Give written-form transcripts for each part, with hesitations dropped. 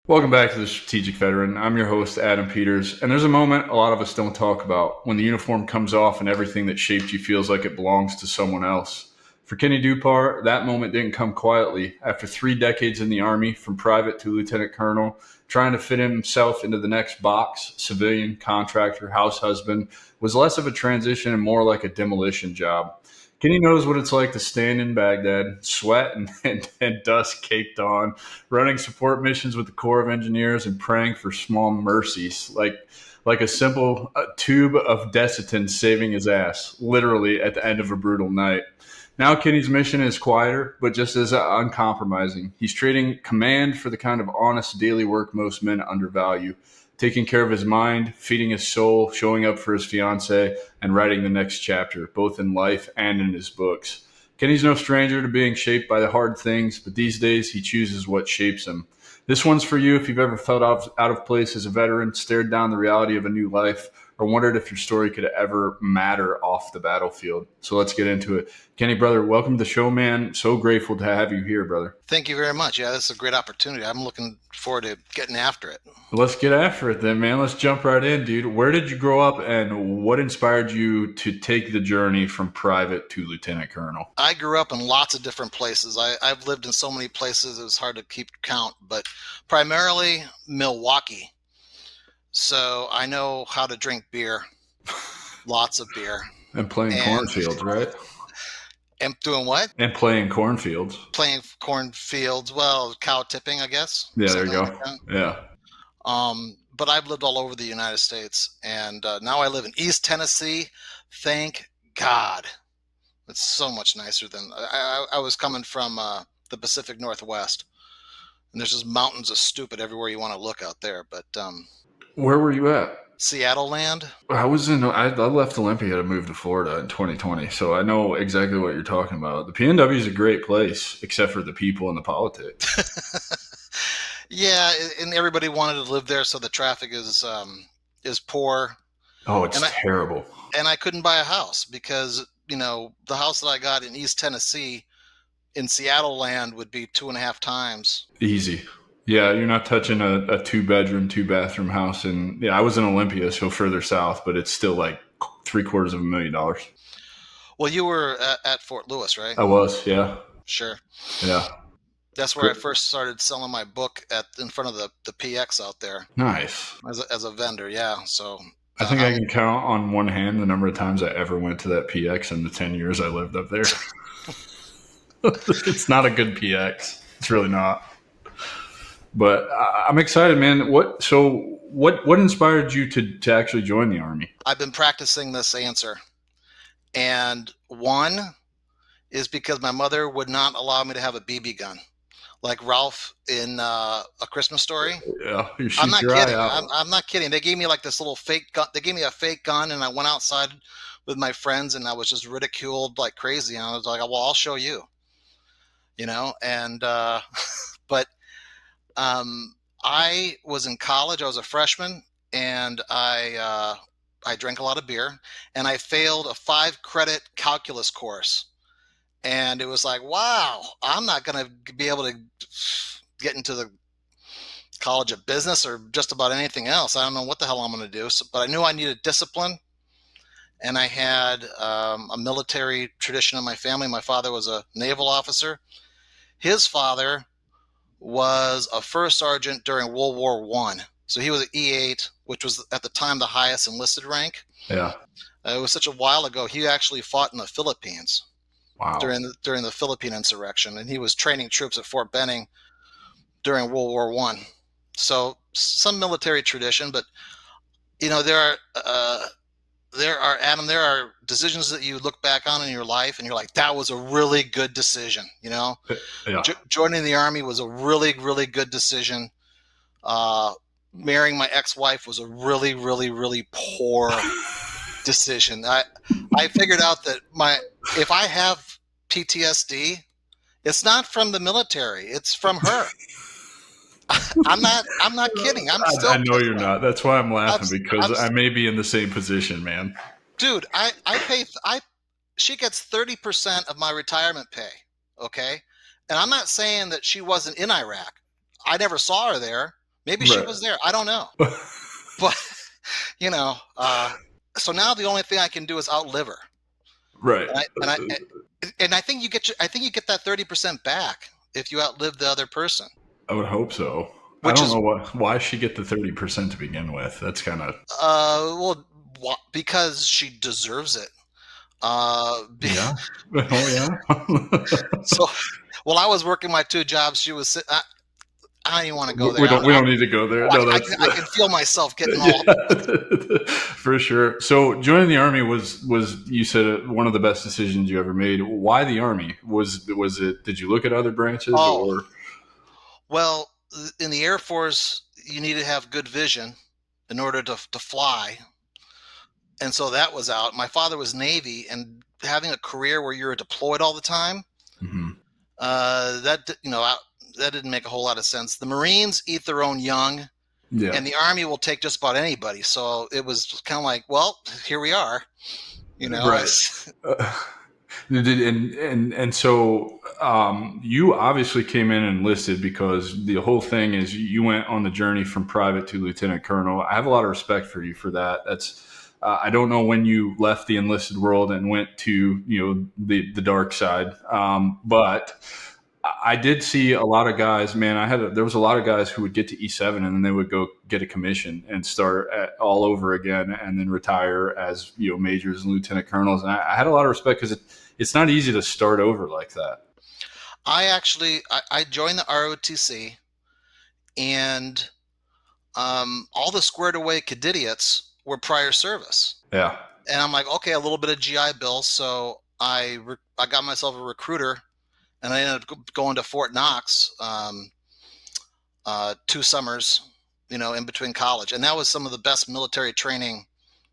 Welcome back to the Strategic Veteran. I'm your host, Adam Peters, and there's a moment a lot of us don't talk about when the uniform comes off and everything that shaped you feels like it belongs to someone else. For Kenny Dupar, that moment didn't come quietly. After 3 decades in the Army, from private to lieutenant colonel, trying to fit himself into the next box, civilian, contractor, house husband, was less of a transition and more like a demolition job. Kenny knows what it's like to stand in Baghdad, sweat and dust caked on, running support missions with the Corps of Engineers and praying for small mercies, like a simple tube of Desitin saving his ass, literally at the end of a brutal night. Now Kenny's mission is quieter, but just as uncompromising. He's trading command for the kind of honest daily work most men undervalue, taking care of his mind, feeding his soul, showing up for his fiance, and writing the next chapter, both in life and in his books. Kenny's no stranger to being shaped by the hard things, but these days he chooses what shapes him. This one's for you if you've ever felt out of place as a veteran, stared down the reality of a new life, or wondered if your story could ever matter off the battlefield. So let's get into it. Kenny, brother, welcome to the show, man. So grateful to have you here, brother. Thank you very much. Yeah, this is a great opportunity. I'm looking forward to getting after it. Let's get after it then, man. Let's jump right in, dude. Where did you grow up and what inspired you to take the journey from private to lieutenant colonel? I grew up in lots of different places. I've lived in so many places it was hard to keep count, but primarily Milwaukee. So I know how to drink beer, lots of beer. And playing cornfields, right? And doing what? And playing cornfields. Playing cornfields. Well, cow tipping, I guess. Yeah, there you go. Yeah. But I've lived all over the United States, and now I live in East Tennessee. Thank God. It's so much nicer than I was coming from the Pacific Northwest, and there's just mountains of stupid everywhere you want to look out there. But where were you at? Seattle land. I left Olympia to move to Florida in 2020, so I know exactly what you're talking about. The PNW is a great place, except for the people and the politics. Yeah, and everybody wanted to live there, so the traffic is poor. Oh, it's terrible. And I couldn't buy a house because the house that I got in East Tennessee in Seattle land would be 2.5 times. Easy. Yeah, you're not touching a 2-bedroom, 2-bathroom house. And yeah, I was in Olympia, so further south, but it's still like $750,000. Well, you were at Fort Lewis, right? I was, yeah. Sure. Yeah. That's where I first started selling my book in front of the PX out there. Nice. As a vendor, yeah. So I think I can count on one hand the number of times I ever went to that PX in the 10 years I lived up there. It's not a good PX. It's really not. But I'm excited, man. What inspired you to actually join the Army? I've been practicing this answer. And one is because my mother would not allow me to have a BB gun. Like Ralph in A Christmas Story. Yeah, you shoot I'm not your kidding. eye out. I'm not kidding. They gave me like this little fake gun. They gave me a fake gun, and I went outside with my friends, and I was just ridiculed like crazy. And I was like, "Well, I'll show you," And but I was in college. I was a freshman, and I drank a lot of beer, and I failed a 5-credit calculus course. And it was like, wow, I'm not going to be able to get into the College of Business or just about anything else. I don't know what the hell I'm going to do. So, but I knew I needed discipline. And I had a military tradition in my family. My father was a naval officer. His father was a first sergeant during World War I. So he was an E8, which was at the time the highest enlisted rank. Yeah. It was such a while ago. He actually fought in the Philippines. Wow. During the Philippine insurrection, and he was training troops at Fort Benning during World War I. So some military tradition, but there are decisions that you look back on in your life, and you're like, that was a really good decision. Yeah. Joining the Army was a really, really good decision. Marrying my ex-wife was a really, really, really poor decision. I figured out that if I have PTSD, it's not from the military, it's from her. I'm not kidding. I know you're not. That's why I'm laughing, because I may be in the same position, man. Dude, she gets 30% of my retirement pay, okay? And I'm not saying that she wasn't in Iraq. I never saw her there, Maybe she Right. was there. I don't know. But, you know, so now the only thing I can do is outlive her. Right. And I think I think you get that 30% back if you outlive the other person, I would hope so. I which don't is know why she get the 30% to begin with. That's kind of well, because she deserves it. Uh, be- yeah. Oh yeah. so while I was working my two jobs, she was. I don't even want to go there. We don't need to go there. No, that's I can feel myself getting all. yeah, for sure. So joining the army was you said one of the best decisions you ever made. Why the army? Was it? Did you look at other branches Oh, or? well, in the Air Force, you need to have good vision in order to fly, and so that was out. My father was Navy, and having a career where you're deployed all the time, Mm-hmm. that that didn't make a whole lot of sense. The Marines eat their own young, Yeah. and the Army will take just about anybody. So it was kind of like, well, here we are. Right. Uh, and so you obviously came in and enlisted because the whole thing is you went on the journey from private to lieutenant colonel. I have a lot of respect for you for that. That's I don't know when you left the enlisted world and went to the dark side, but I did see a lot of guys. Man, there was a lot of guys who would get to E7 and then they would go get a commission and start all over again, and then retire as majors and lieutenant colonels. And I had a lot of respect because it's not easy to start over like that. I joined the ROTC, and all the squared away cadidiots were prior service, Yeah. and I'm like, okay, a little bit of GI Bill. So I got myself a recruiter, and I ended up going to Fort Knox 2 summers, in between college, and that was some of the best military training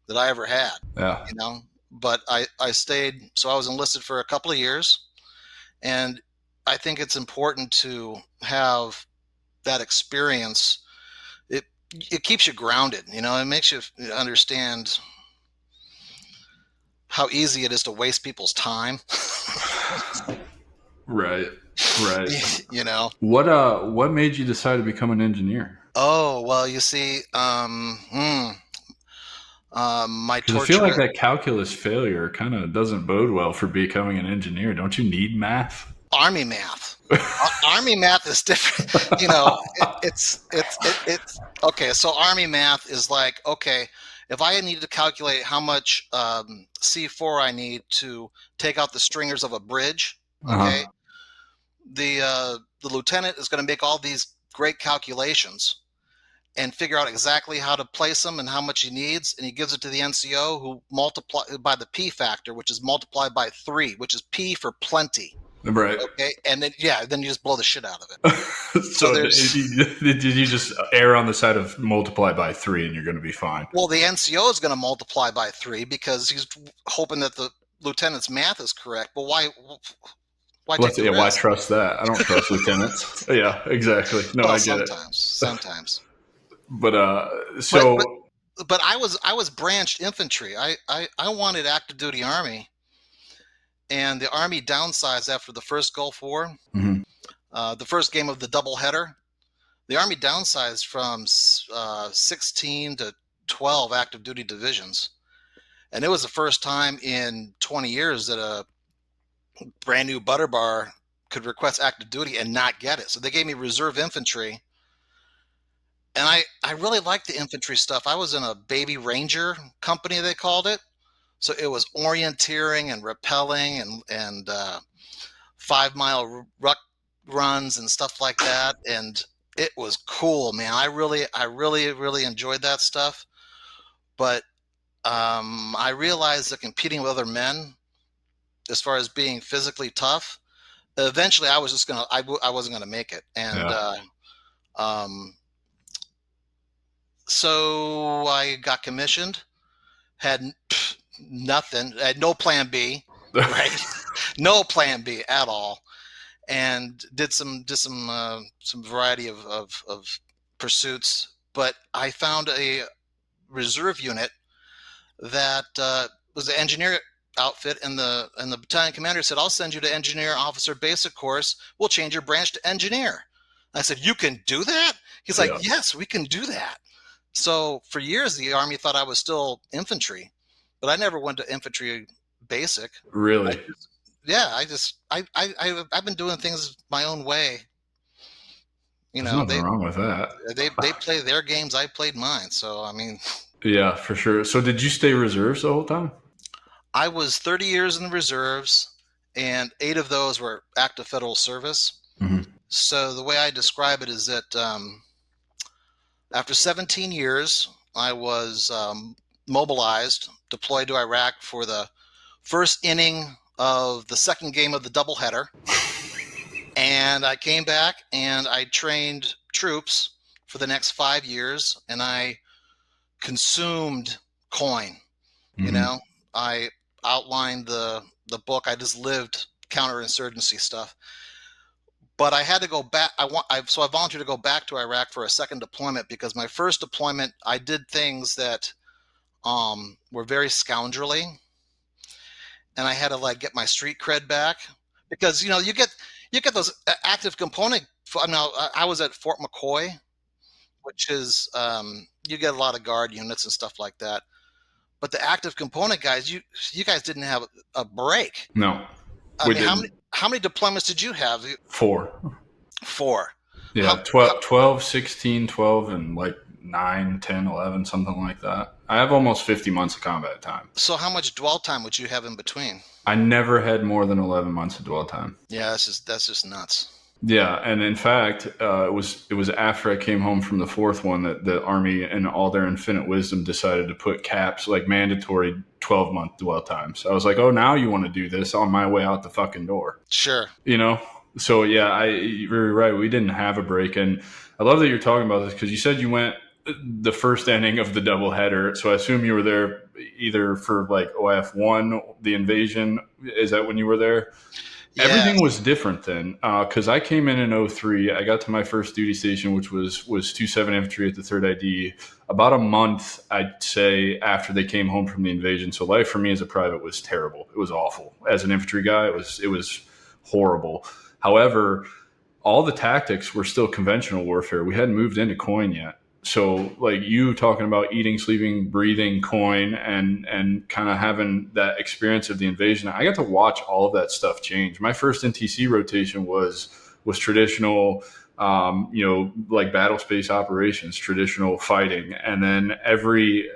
that I ever had. Yeah. But I stayed, so I was enlisted for a couple of years, and I think it's important to have that experience. It keeps you grounded, it makes you understand how easy it is to waste people's time. Right. Right. you know What made you decide to become an engineer? oh well, you see, my Because I feel like torture. that calculus failure kind of doesn't bode well for becoming an engineer. Don't you need math? Army math. Army math is different. It's okay. So Army math is like, okay, if I need to calculate how much C4 I need to take out the stringers of a bridge, okay, Uh-huh. the lieutenant is going to make all these great calculations and figure out exactly how to place them and how much he needs, and he gives it to the NCO, who multiply by the P factor, which is multiplied by 3, which is P for plenty. Right. Okay, and then you just blow the shit out of it. So So there's did you just err on the side of multiply by 3 and you're going to be fine? well, the NCO is going to multiply by 3 because he's hoping that the lieutenant's math is correct. But why take the Why risk? trust that? I don't trust lieutenants. Yeah, exactly. No, Well, I get it. sometimes. But But so but but I was branched infantry. I wanted active duty Army, and the Army downsized after the first Gulf War. mhm. The first game of the doubleheader, the Army downsized from 16 to 12 active duty divisions. And it was the first time in 20 years that a brand new butter bar could request active duty and not get it. So they gave me reserve infantry. And I really liked the infantry stuff. I was in a baby ranger company, they called it. So it was orienteering and rappelling and 5 mile ruck runs and stuff like that. And it was cool, man. I really enjoyed that stuff. But I realized that competing with other men, as far as being physically tough, eventually I was just I wasn't gonna make it. And Yeah. um, so I got commissioned, had nothing, had no plan B, right? No plan B at all, and did some variety of pursuits. But I found a reserve unit that was the engineer outfit, and the battalion commander said, "I'll send you to engineer officer basic course. We'll change your branch to engineer." I said, "You can do that?" He's like, Yeah. "Yes, we can do that." So for years, the Army thought I was still infantry, but I never went to infantry basic. I Really? just, yeah, I've been doing things my own way. You There's know, nothing they wrong with that. they play their games, I played mine. So I mean, Yeah, for sure. So did you stay reserves the whole time? I was 30 years in the reserves, and 8 of those were active federal service. Mm-hmm. So the way I describe it is that after 17 years, I was mobilized, deployed to Iraq for the first inning of the second game of the doubleheader. And I came back and I trained troops for the next 5 years, and I consumed coin. You Mm-hmm. know, I outlined the book. I just lived counterinsurgency stuff. But I had to go back. So I volunteered to go back to Iraq for a second deployment because my first deployment I did things that were very scoundrelly, and I had to like get my street cred back because you get those active component. Now I was at Fort McCoy, which is you get a lot of guard units and stuff like that. But the active component guys, you guys didn't have a break. No, I we mean, didn't. how many deployments did you have? 4. Four. How, Yeah, how 12, 16, 12, and like 9, 10, 11, something like that. I have almost 50 months of combat time. so how much dwell time would you have in between? I never had more than 11 months of dwell time. Yeah, that's just nuts. Yeah, and in fact, it was after I came home from the fourth one that the Army, in all their infinite wisdom, decided to put caps, like mandatory 12-month dwell time. So I was like, oh, now you want to do this on my way out the fucking door, Sure. you know? So yeah, you're right. We didn't have a break, and I love that you're talking about this because you said you went the first inning of the doubleheader. So I assume you were there either for like OF1, the invasion. Is that when you were there? Yeah. Everything was different then because I came in 03. I got to my first duty station, which was 27 Infantry at the 3rd ID, about a month, I'd say, after they came home from the invasion. So life for me as a private was terrible. It was awful. As an infantry guy, it was horrible. However, all the tactics were still conventional warfare. We hadn't moved into coin yet. So like you talking about eating, sleeping, breathing coin and kind of having that experience of the invasion, I got to watch all of that stuff change. My first NTC rotation was traditional, like battle space operations, traditional fighting. And then every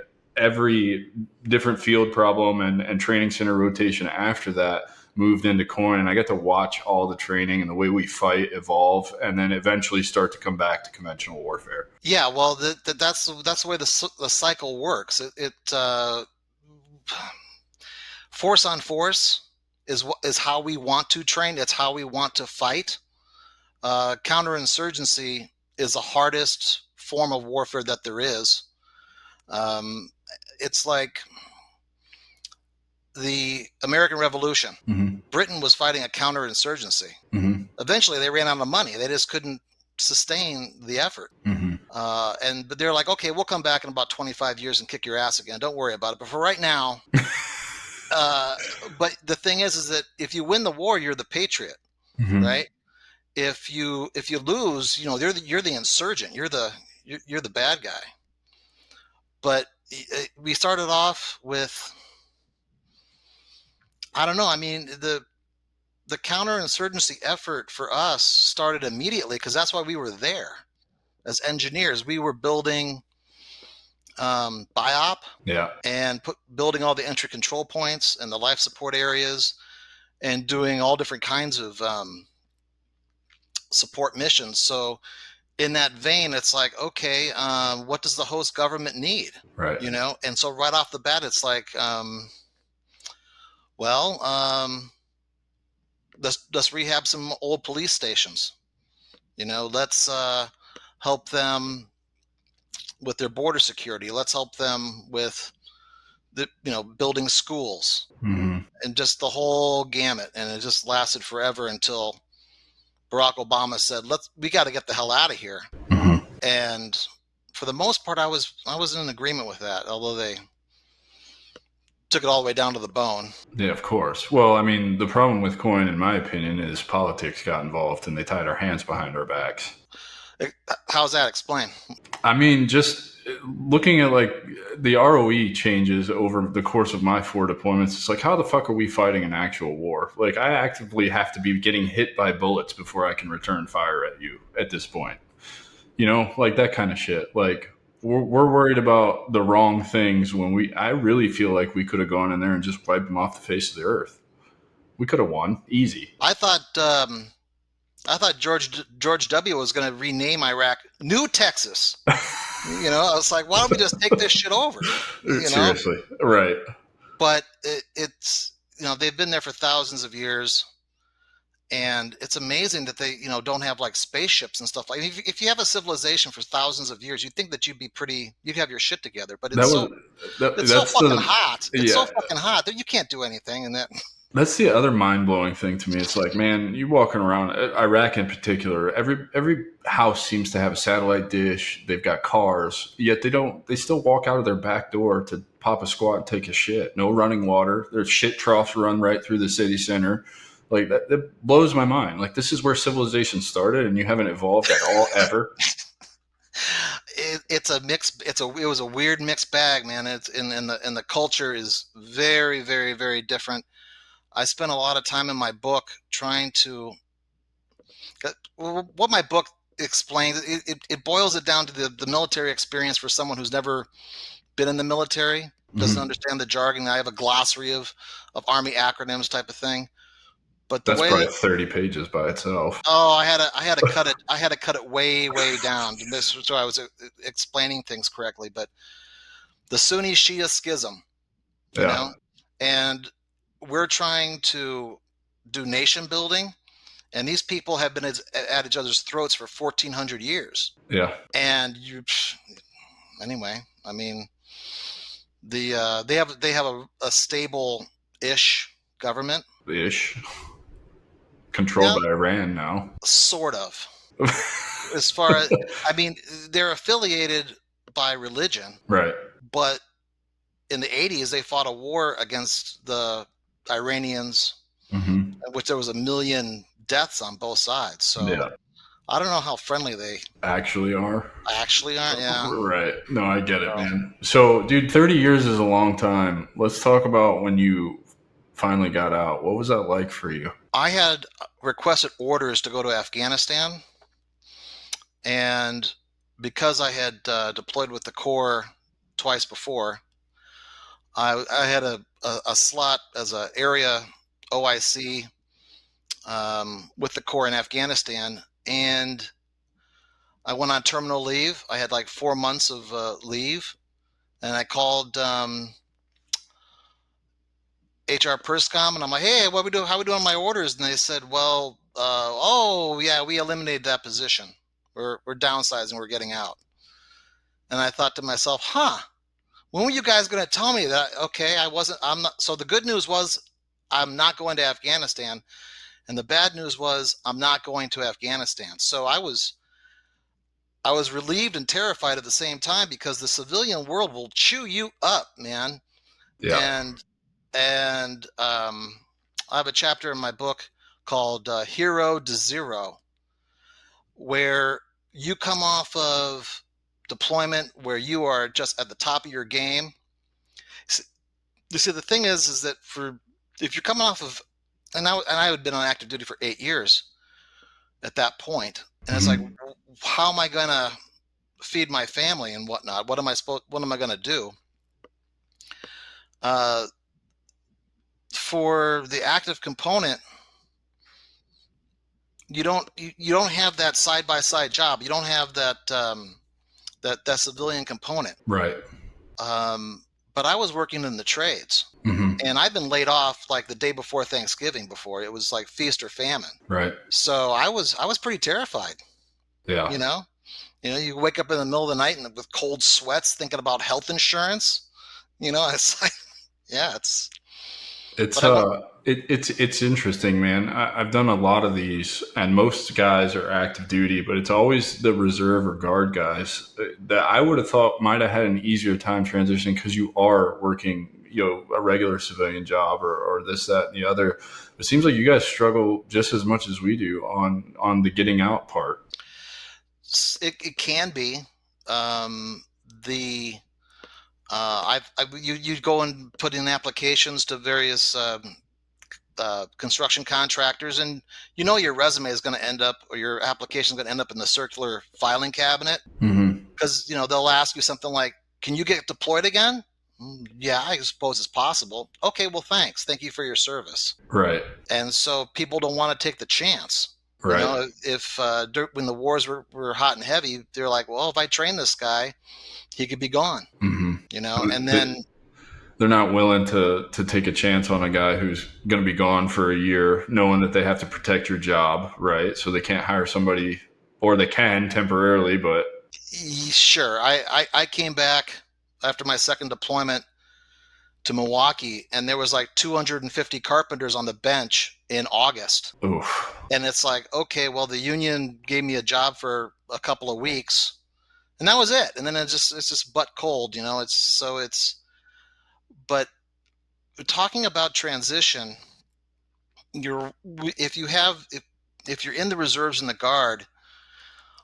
different field problem and training center rotation after that moved into coin, and I got to watch all the training and the way we fight evolve and then eventually start to come back to conventional warfare. Yeah, well, that's the way the cycle works. Force on force is how we want to train. It's how we want to fight. Counterinsurgency is the hardest form of warfare that there is. Um, it's like the American Revolution. Mm-hmm. Britain was fighting a counterinsurgency. Mm-hmm. Eventually, they ran out of money. They just couldn't sustain the effort. Mm-hmm. But they're like, okay, we'll come back in about 25 years and kick your ass again. Don't worry about it. But for right now, uh, but the thing is that if you win the war, you're the patriot, Mm-hmm. right? If you lose, you're the insurgent. You're the bad guy. But we started off with, I don't know. I mean, the counterinsurgency effort for us started immediately because that's why we were there as engineers. We were building BIOP Yeah. and building all the entry control points and the life support areas and doing all different kinds of support missions. So in that vein, it's like, okay, what does the host government need? Right. And so right off the bat, it's like, well, let's rehab some old police stations. Let's help them with their border security. Let's help them with building schools Mm-hmm. and just the whole gamut. And it just lasted forever until Barack Obama said, we got to get the hell out of here. Mm-hmm. And for the most part, I was in agreement with that, although they took it all the way down to the bone. Yeah, of course. Well, I mean, the problem with coin, in my opinion, is politics got involved and they tied our hands behind our backs. How's that? Explain. I mean, just looking at like the ROE changes over the course of my 4 deployments, it's like, how the fuck are we fighting an actual war? Like, I actively have to be getting hit by bullets before I can return fire at you at this point. You know, like that kind of shit. Like, we're worried about the wrong things when I really feel like we could have gone in there and just wiped them off the face of the earth. We could have won easy. I thought George W. was going to rename Iraq New Texas. You know, I was like, why don't we just take this shit over? You know, Seriously, right? but it's they've been there for thousands of years, and it's amazing that they don't have like spaceships and stuff. Like if you have a civilization for thousands of years, you'd think that you'd have your shit together. But That was it's so that's fucking the hot. It's yeah. so fucking hot that you can't do anything. And that That's the other mind blowing thing to me. It's like, man, you walking around Iraq in particular. Every house seems to have a satellite dish. They've got cars, yet they don't. They still walk out of their back door to pop a squat and take a shit. No running water. There's shit troughs run right through the city center. Like that blows my mind. Like this is where civilization started, and you haven't evolved at all ever. it's a mix. It was a weird mixed bag, man. It's in the culture is very, very, very different. I spent a lot of time in my book trying to. What my book explains, it boils it down to the military experience for someone who's never been in the military, doesn't understand the jargon. I have a glossary of Army acronyms type of thing. But the That's way, probably 30 pages by itself. oh, I had to cut it. I had to cut it way, way down. So I was explaining things correctly. But the Sunni Shia schism, you Yeah, know, and we're trying to do nation building, and these people have been at each other's throats for 1,400 years. yeah. And anyway, I mean, they have a stable ish government. Ish. Controlled Yeah, by Iran now. sort of. As far as, I mean, they're affiliated by religion, Right. but in the 80s they fought a war against the Iranians, Mm-hmm. in which there was 1 million deaths on both sides. So Yeah. I don't know how friendly they Actually are. actually are. Yeah. Right. No, I get it, So man. So, dude, 30 years is a long time. Let's talk about when you finally got out. What was that like for you? I had requested orders to go to Afghanistan, and because I had deployed with the Corps twice before, I had a slot as an area OIC with the Corps in Afghanistan, and I went on terminal leave. I had like 4 months of leave, and I called HR Perscom, and I'm like, hey, what we do? How we doing on my orders? And they said, well, oh yeah, we eliminated that position. We're downsizing. We're getting out. And I thought to myself, huh? When were you guys going to tell me that? Okay, I'm not. So the good news was I'm not going to Afghanistan, and the bad news was I'm not going to Afghanistan. So I was relieved and terrified at the same time, because the civilian world will chew you up, man. Yeah. And I have a chapter in my book called Hero to Zero, where you come off of deployment where you are just at the top of your game. You see, the thing is that if you're coming off of, and I had been on active duty for 8 years at that point, and it's like, how am I gonna feed my family and whatnot? What am I gonna do? For the active component, you don't have that side by side job. You don't have that that civilian component. Right. But I was working in the trades, and I've been laid off like the day before Thanksgiving. Before, it was like feast or famine. Right. So I was pretty terrified. Yeah. You wake up in the middle of the night and with cold sweats, thinking about health insurance. It's like, yeah, it's it's interesting, man. I've done a lot of these, and most guys are active duty, but it's always the reserve or guard guys that I would have thought might have had an easier time transitioning, because you are working, a regular civilian job or this, that, and the other. It seems like you guys struggle just as much as we do on the getting out part. it can be. The you go and put in applications to various construction contractors, and your resume is going to end up, or your application is going to end up in the circular filing cabinet, because they'll ask you something like, "Can you get deployed again?" Yeah, I suppose it's possible. Okay, well, thank you for your service. Right. And so people don't want to take the chance. Right. If when the wars were hot and heavy, they're like, well, if I train this guy, he could be gone. And then They're not willing to take a chance on a guy who's going to be gone for a year, knowing that they have to protect your job, right? So they can't hire somebody, or they can temporarily, but sure. I came back after my second deployment to Milwaukee, and there was like 250 carpenters on the bench in August. oof. And it's like, okay, well, the union gave me a job for a couple of weeks, and that was it. And then it's just butt cold, but talking about transition, if you're in the reserves and the guard,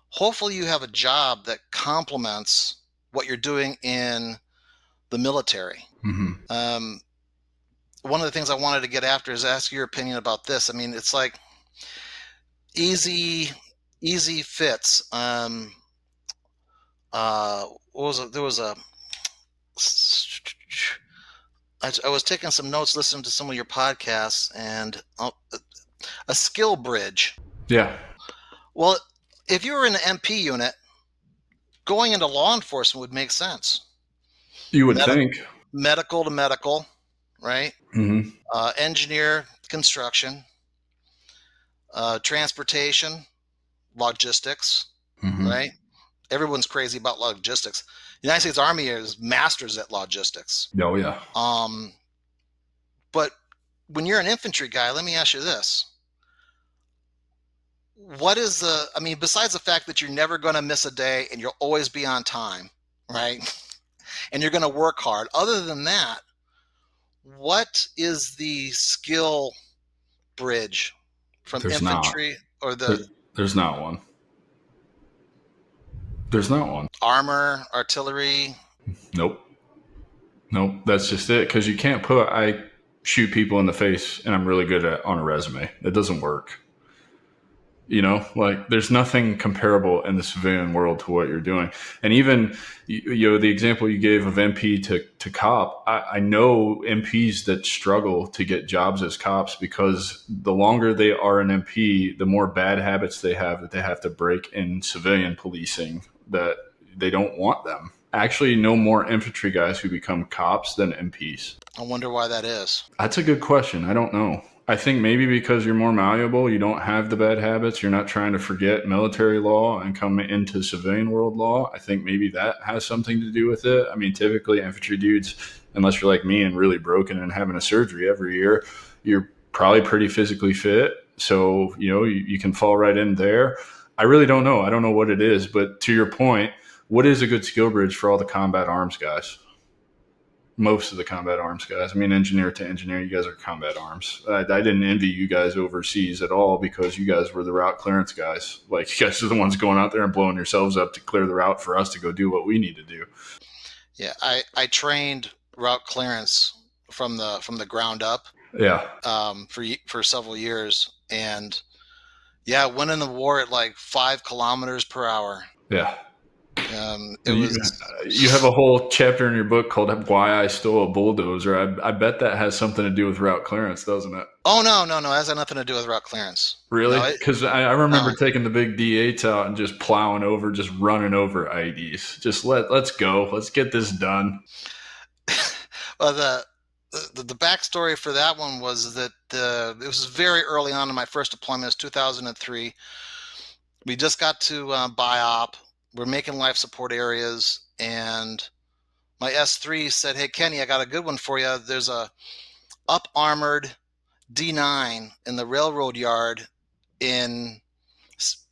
hopefully you have a job that complements what you're doing in the military. One of the things I wanted to get after is ask your opinion about this. I mean, it's like easy fits. What was it? There was I was taking some notes, listening to some of your podcasts, and a SkillBridge. Yeah. Well, if you were in the MP unit, going into law enforcement would make sense. You would think. Medical to medical, right? Mm-hmm. Engineer, construction, transportation, logistics, right? Everyone's crazy about logistics. The United States Army is masters at logistics. Oh, yeah. But when you're an infantry guy, let me ask you this. What is besides the fact that you're never going to miss a day and you'll always be on time, right? And you're going to work hard. Other than that, what is the skill bridge from infantry or There's not one. There's not one. Armor, artillery? Nope. That's just it. Because you can't I shoot people in the face and I'm really good at on a resume. It doesn't work. There's nothing comparable in the civilian world to what you're doing. And even, the example you gave of MP to cop, I know MPs that struggle to get jobs as cops because the longer they are an MP, the more bad habits they have that they have to break in civilian policing that they don't want them. Actually, no more infantry guys who become cops than MPs. I wonder why that is. That's a good question. I don't know. I think maybe because you're more malleable, you don't have the bad habits. You're not trying to forget military law and come into civilian world law. I think maybe that has something to do with it. I mean, typically infantry dudes, unless you're like me and really broken and having a surgery every year, you're probably pretty physically fit. So, you can fall right in there. I really don't know. I don't know what it is. But to your point, what is a good skill bridge for all the combat arms guys? Most of the combat arms guys. I mean, engineer to engineer, you guys are combat arms. I didn't envy you guys overseas at all because you guys were the route clearance guys. Like, you guys are the ones going out there and blowing yourselves up to clear the route for us to go do what we need to do. Yeah, I trained route clearance from the ground up. Yeah. For several years, and yeah, went in the war at like 5 kilometers per hour. Yeah. You have a whole chapter in your book called "Why I Stole a Bulldozer." I bet that has something to do with route clearance, doesn't it? Oh no, it has nothing to do with route clearance. Really? Because I remember taking the big D8s out and just plowing over, just running over IEDs. Just let's go, let's get this done. Well, the backstory for that one was that it was very early on in my first deployment. It was 2003. We just got to BIOP. We're making life support areas, and my S3 said, "Hey, Kenny, I got a good one for you. There's a up-armored D9 in the railroad yard in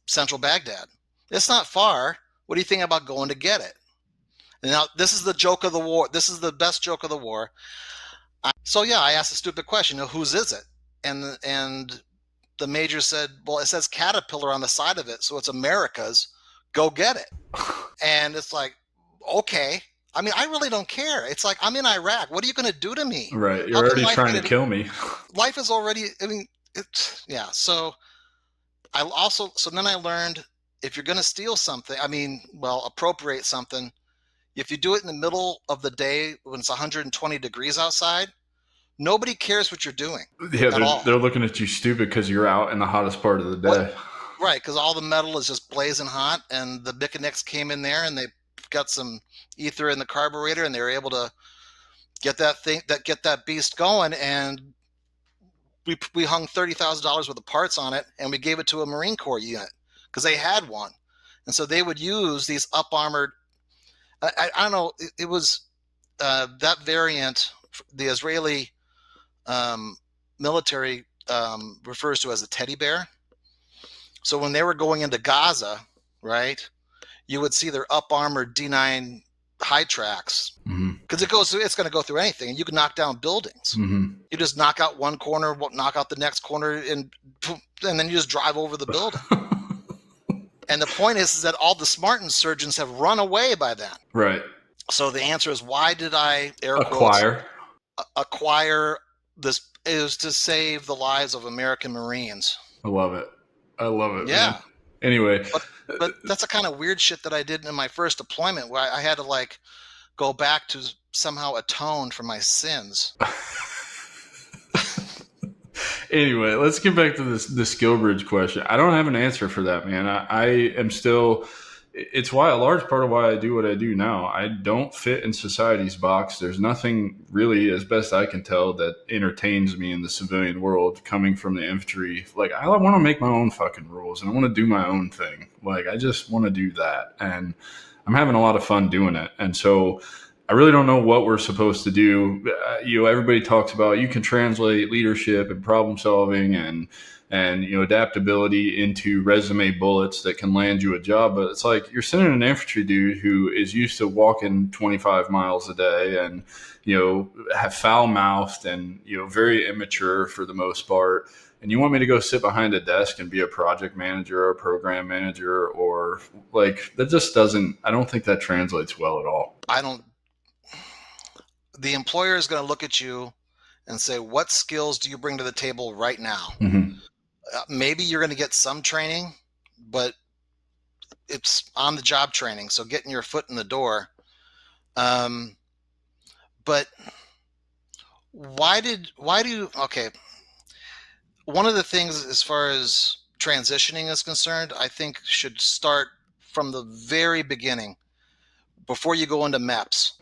central Baghdad. It's not far. What do you think about going to get it?" And now, this is the joke of the war. This is the best joke of the war. So yeah, I asked a stupid question, whose is it? And the major said, well, it says Caterpillar on the side of it, so it's America's. go get it. And it's like, okay. I mean, I really don't care. It's like, I'm in Iraq. What are you going to do to me? Right. You're already trying to kill me. Life is already, I mean, yeah. So then I learned, if you're going to steal something, appropriate something, if you do it in the middle of the day when it's 120 degrees outside, nobody cares what you're doing. Yeah, they're looking at you stupid because you're out in the hottest part of the day. Right, because all the metal is just blazing hot, and the mechanics came in there and they got some ether in the carburetor, and they were able to get that beast going. And we hung $30,000 worth of parts on it, and we gave it to a Marine Corps unit because they had one, and so they would use these up armored. I don't know. It was that variant. The Israeli military refers to as a teddy bear. So when they were going into Gaza, right, you would see their up armored D9 high tracks, because it's going to go through anything, and you can knock down buildings. You just knock out one corner, knock out the next corner, and then you just drive over the building. And the point is that all the smart insurgents have run away by then. Right. So the answer is, why did I acquire this? It was to save the lives of American Marines. I love it. Yeah. Man. Anyway, but that's the kind of weird shit that I did in my first deployment, where I had to go back to somehow atone for my sins. Anyway, let's get back to the SkillBridge question. I don't have an answer for that, man. I am still. It's why a large part of why I do what I do now. I don't fit in society's box. There's nothing really, as best I can tell, that entertains me in the civilian world coming from the infantry. I want to make my own fucking rules, and I want to do my own thing. I just want to do that. And I'm having a lot of fun doing it. And so I really don't know what we're supposed to do. Everybody talks about you can translate leadership and problem solving and adaptability into resume bullets that can land you a job. But it's like you're sending an infantry dude who is used to walking 25 miles a day and, have foul mouthed and, very immature for the most part. And you want me to go sit behind a desk and be a project manager or a program manager or that just doesn't, I don't think that translates well at all. The employer is going to look at you and say, what skills do you bring to the table right now? Maybe you're going to get some training, but it's on the job training. So getting your foot in the door. But okay. One of the things as far as transitioning is concerned, I think should start from the very beginning before you go into MEPS,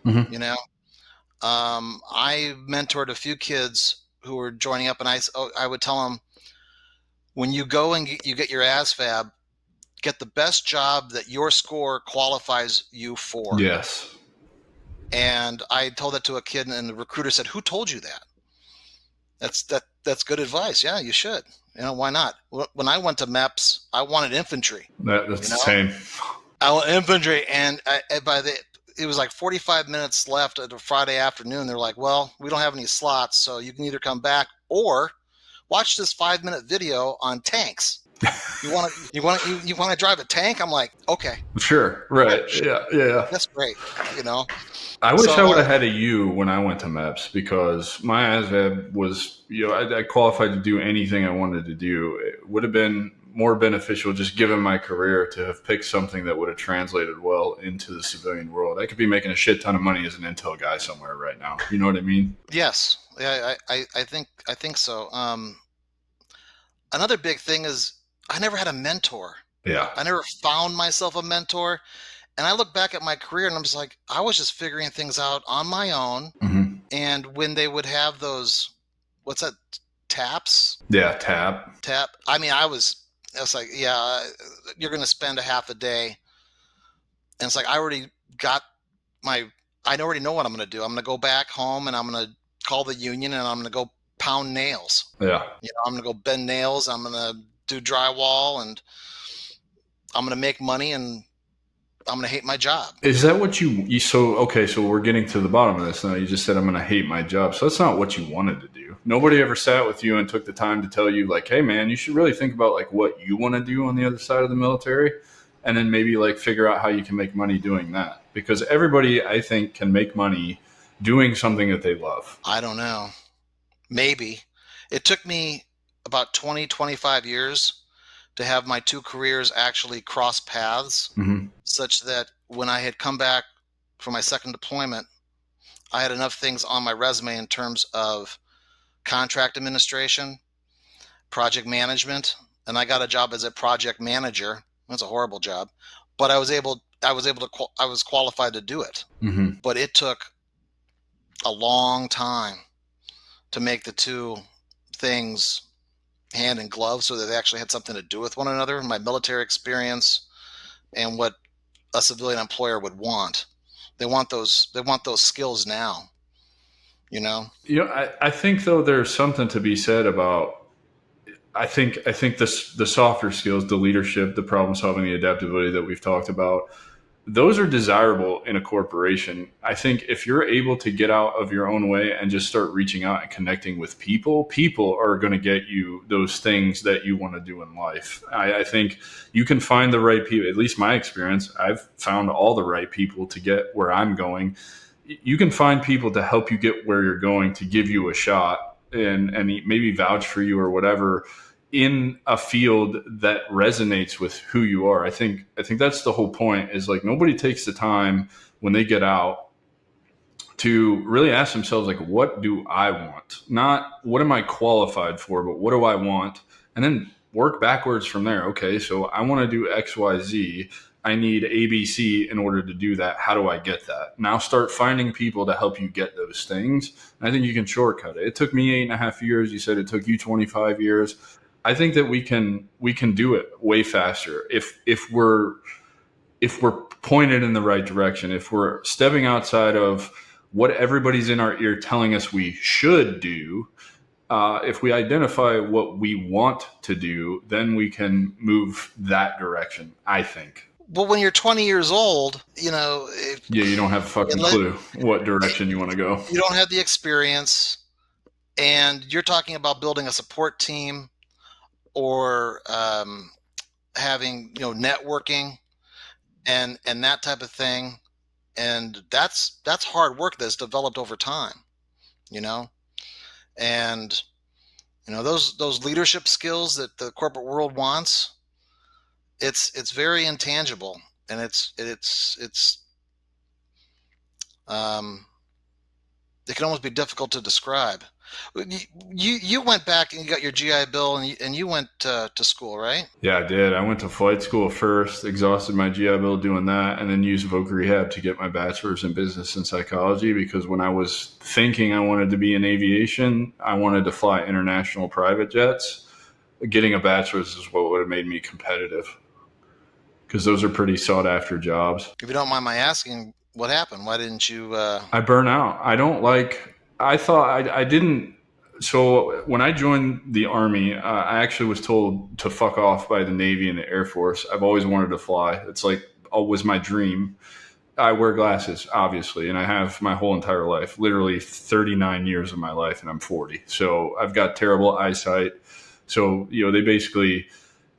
I mentored a few kids who were joining up, and I would tell them, when you go and you get your ASVAB, get the best job that your score qualifies you for. Yes. And I told that to a kid, and the recruiter said, "Who told you that?" That's good advice. Yeah, you should. Why not? When I went to MEPS, I wanted infantry. That's the same. I want infantry, and it was 45 minutes left at a Friday afternoon. They're like, "Well, we don't have any slots, so you can either come back or watch this 5-minute video on tanks. You want to drive a tank?" I'm like, "Okay, sure, right, yeah, that's great." I wish I would have had a U when I went to MEPS, because my ASVAB was, I qualified to do anything I wanted to do. It would have been more beneficial, just given my career, to have picked something that would have translated well into the civilian world. I could be making a shit ton of money as an intel guy somewhere right now. You know what I mean? Yes, I think so. Another big thing is I never had a mentor. Yeah, I never found myself a mentor. And I look back at my career and I'm just like, I was just figuring things out on my own. And when they would have those, what's that, TAPs? Yeah, TAP. I mean, I was like, yeah, you're going to spend a half a day. And it's like, I already know what I'm going to do. I'm going to go back home and I'm going to call the union and I'm going to go pound nails. Yeah. I'm going to go bend nails. I'm going to do drywall, and I'm going to make money, and I'm going to hate my job. Is that what you so we're getting to the bottom of this now. You just said, I'm going to hate my job. So that's not what you wanted to do. Nobody ever sat with you and took the time to tell you, hey man, you should really think about what you want to do on the other side of the military. and then maybe like figure out how you can make money doing that, because everybody I think can make money doing something that they love. I don't know. Maybe. It took me about 20, 25 years to have my two careers actually cross paths, such that when I had come back for my second deployment, I had enough things on my resume in terms of contract administration, project management, and I got a job as a project manager. That's a horrible job, but I was qualified to do it. But it took a long time to make the two things hand in glove so that they actually had something to do with one another. My military experience and what a civilian employer would want. They want those skills now. I think though there's something to be said about, I think the softer skills, the leadership, the problem solving, the adaptability that we've talked about, those are desirable in a corporation. I think if you're able to get out of your own way and just start reaching out and connecting with people are going to get you those things that you want to do in life. I think you can find the right people. At least my experience, I've found all the right people to get where I'm going. You can find people to help you get where you're going, to give you a shot and maybe vouch for you or whatever, in a field that resonates with who you are. I think that's the whole point, is like nobody takes the time when they get out to really ask themselves, like, what do I want? Not what am I qualified for, but what do I want? And then work backwards from there. Okay, so I want to do X, Y, Z. I need ABC in order to do that. How do I get that? Now start finding people to help you get those things. And I think you can shortcut it. It took me 8.5 years. You said it took you 25 years. I think that we can do it way faster if we're pointed in the right direction. If we're stepping outside of what everybody's in our ear telling us we should do, if we identify what we want to do, then we can move that direction, I think. But when you're 20 years old, you don't have a fucking clue what direction you want to go. You don't have the experience, and you're talking about building a support team, or having networking and that type of thing, and that's hard work that's developed over time, and those leadership skills that the corporate world wants. It's very intangible, and it can almost be difficult to describe. You went back and you got your GI Bill, and you went to school, right? Yeah, I did. I went to flight school first, exhausted my GI Bill doing that, and then used voc rehab to get my bachelor's in business and psychology, because when I was thinking I wanted to be in aviation, I wanted to fly international private jets. Getting a bachelor's is what would have made me competitive, because those are pretty sought after jobs. If you don't mind my asking, what happened? Why didn't you? I burn out. I didn't. So when I joined the Army, I actually was told to fuck off by the Navy and the Air Force. I've always wanted to fly. It's like always my dream. I wear glasses, obviously, and I have my whole entire life, literally 39 years of my life, and I'm 40. So I've got terrible eyesight. So, they basically,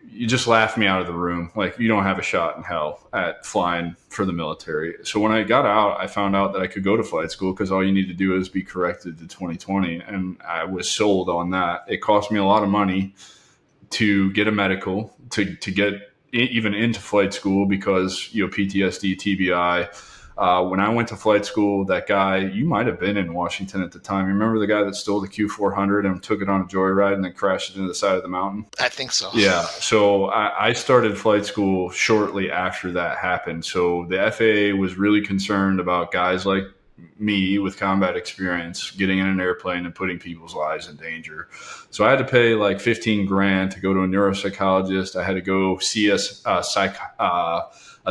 you just laughed me out of the room. Like, you don't have a shot in hell at flying for the military. So when I got out, I found out that I could go to flight school, because all you need to do is be corrected to 2020. And I was sold on that. It cost me a lot of money to get a medical, to get even into flight school, because, PTSD, TBI. When I went to flight school, that guy, you might have been in Washington at the time. You remember the guy that stole the Q400 and took it on a joyride and then crashed it into the side of the mountain? I think so. Yeah. So I started flight school shortly after that happened. So the FAA was really concerned about guys like me with combat experience getting in an airplane and putting people's lives in danger. So I had to pay like $15,000 to go to a neuropsychologist. I had to go see a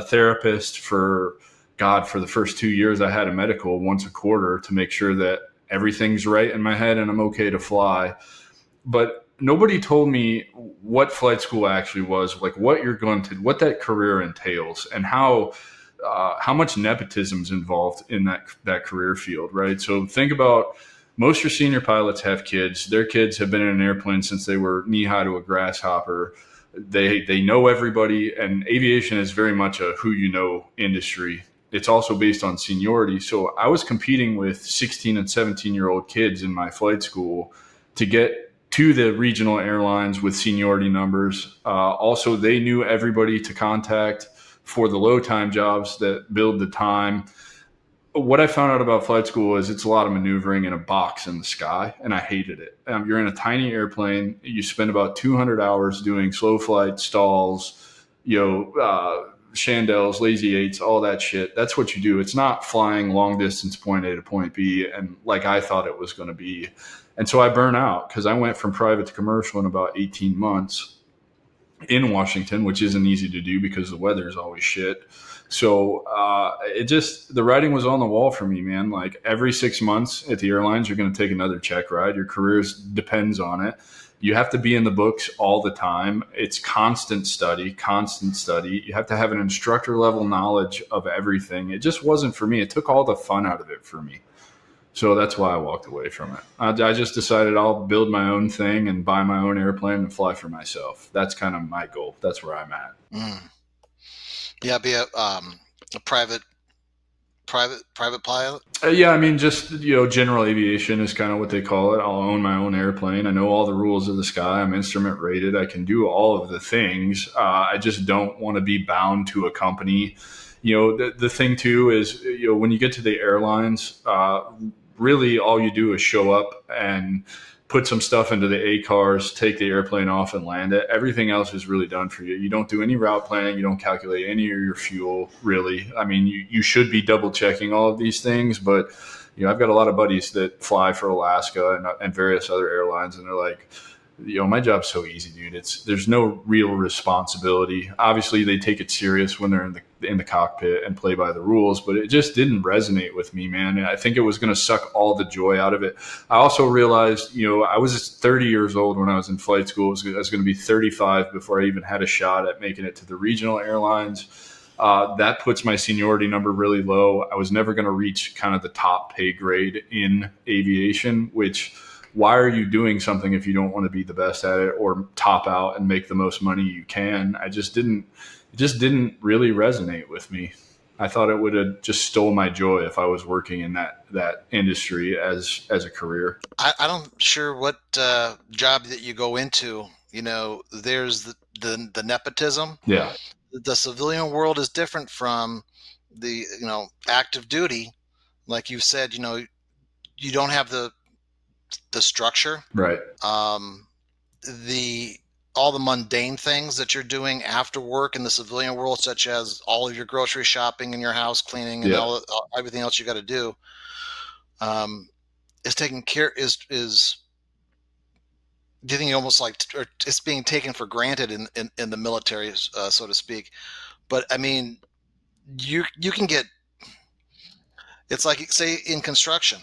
therapist for the first 2 years. I had a medical once a quarter to make sure that everything's right in my head and I'm okay to fly. But nobody told me what flight school actually was, like what that career entails, and how much nepotism is involved in that career field, right? So think about, most of your senior pilots have kids. Their kids have been in an airplane since they were knee high to a grasshopper. They know everybody, and aviation is very much a who you know industry. It's also based on seniority. So I was competing with 16 and 17-year-old kids in my flight school to get to the regional airlines with seniority numbers. Also, they knew everybody to contact for the low time jobs that build the time. What I found out about flight school is it's a lot of maneuvering in a box in the sky, and I hated it. You're in a tiny airplane. You spend about 200 hours doing slow flight, stalls, chandelles, lazy eights, all that shit. That's what you do. It's not flying long distance point A to point B, and like I thought it was going to be. And so I burn out because I went from private to commercial in about 18 months in Washington, which isn't easy to do because the weather is always shit. So the writing was on the wall for me, man. Like every 6 months at the airlines, you're going to take another check ride. Your career depends on it. You have to be in the books all the time. It's constant study. You have to have an instructor level knowledge of everything. It just wasn't for me. It took all the fun out of it for me. So that's why I walked away from it. I just decided I'll build my own thing and buy my own airplane and fly for myself. That's kind of my goal. That's where I'm at. Yeah, be a private pilot. Yeah, I mean, just general aviation is kind of what they call it. I'll own my own airplane. I know all the rules of the sky. I'm instrument rated. I can do all of the things. I just don't want to be bound to a company. The thing too is when you get to the airlines, really all you do is show up and put some stuff into the A cars, take the airplane off and land it. Everything else is really done for you. You don't do any route planning. You don't calculate any of your fuel, really. I mean, you should be double checking all of these things, but I've got a lot of buddies that fly for Alaska and various other airlines, and they're like, my job's so easy, dude. There's no real responsibility. Obviously, they take it serious when they're in the cockpit and play by the rules, but it just didn't resonate with me, man. And I think it was going to suck all the joy out of it. I also realized, I was 30 years old when I was in flight school. I was going to be 35 before I even had a shot at making it to the regional airlines. That puts my seniority number really low. I was never going to reach kind of the top pay grade in aviation, which why are you doing something if you don't want to be the best at it or top out and make the most money you can? It just didn't really resonate with me. I thought it would have just stole my joy if I was working in that industry as a career. I don't sure what job that you go into. There's the nepotism. Yeah. The civilian world is different from the active duty. Like you said, you don't have the structure, right? All the mundane things that you're doing after work in the civilian world, such as all of your grocery shopping and your house cleaning and everything else you got to do, is taken care is do you think almost like or it's being taken for granted in the military, so to speak? But I mean, you can get. It's like, say, in construction.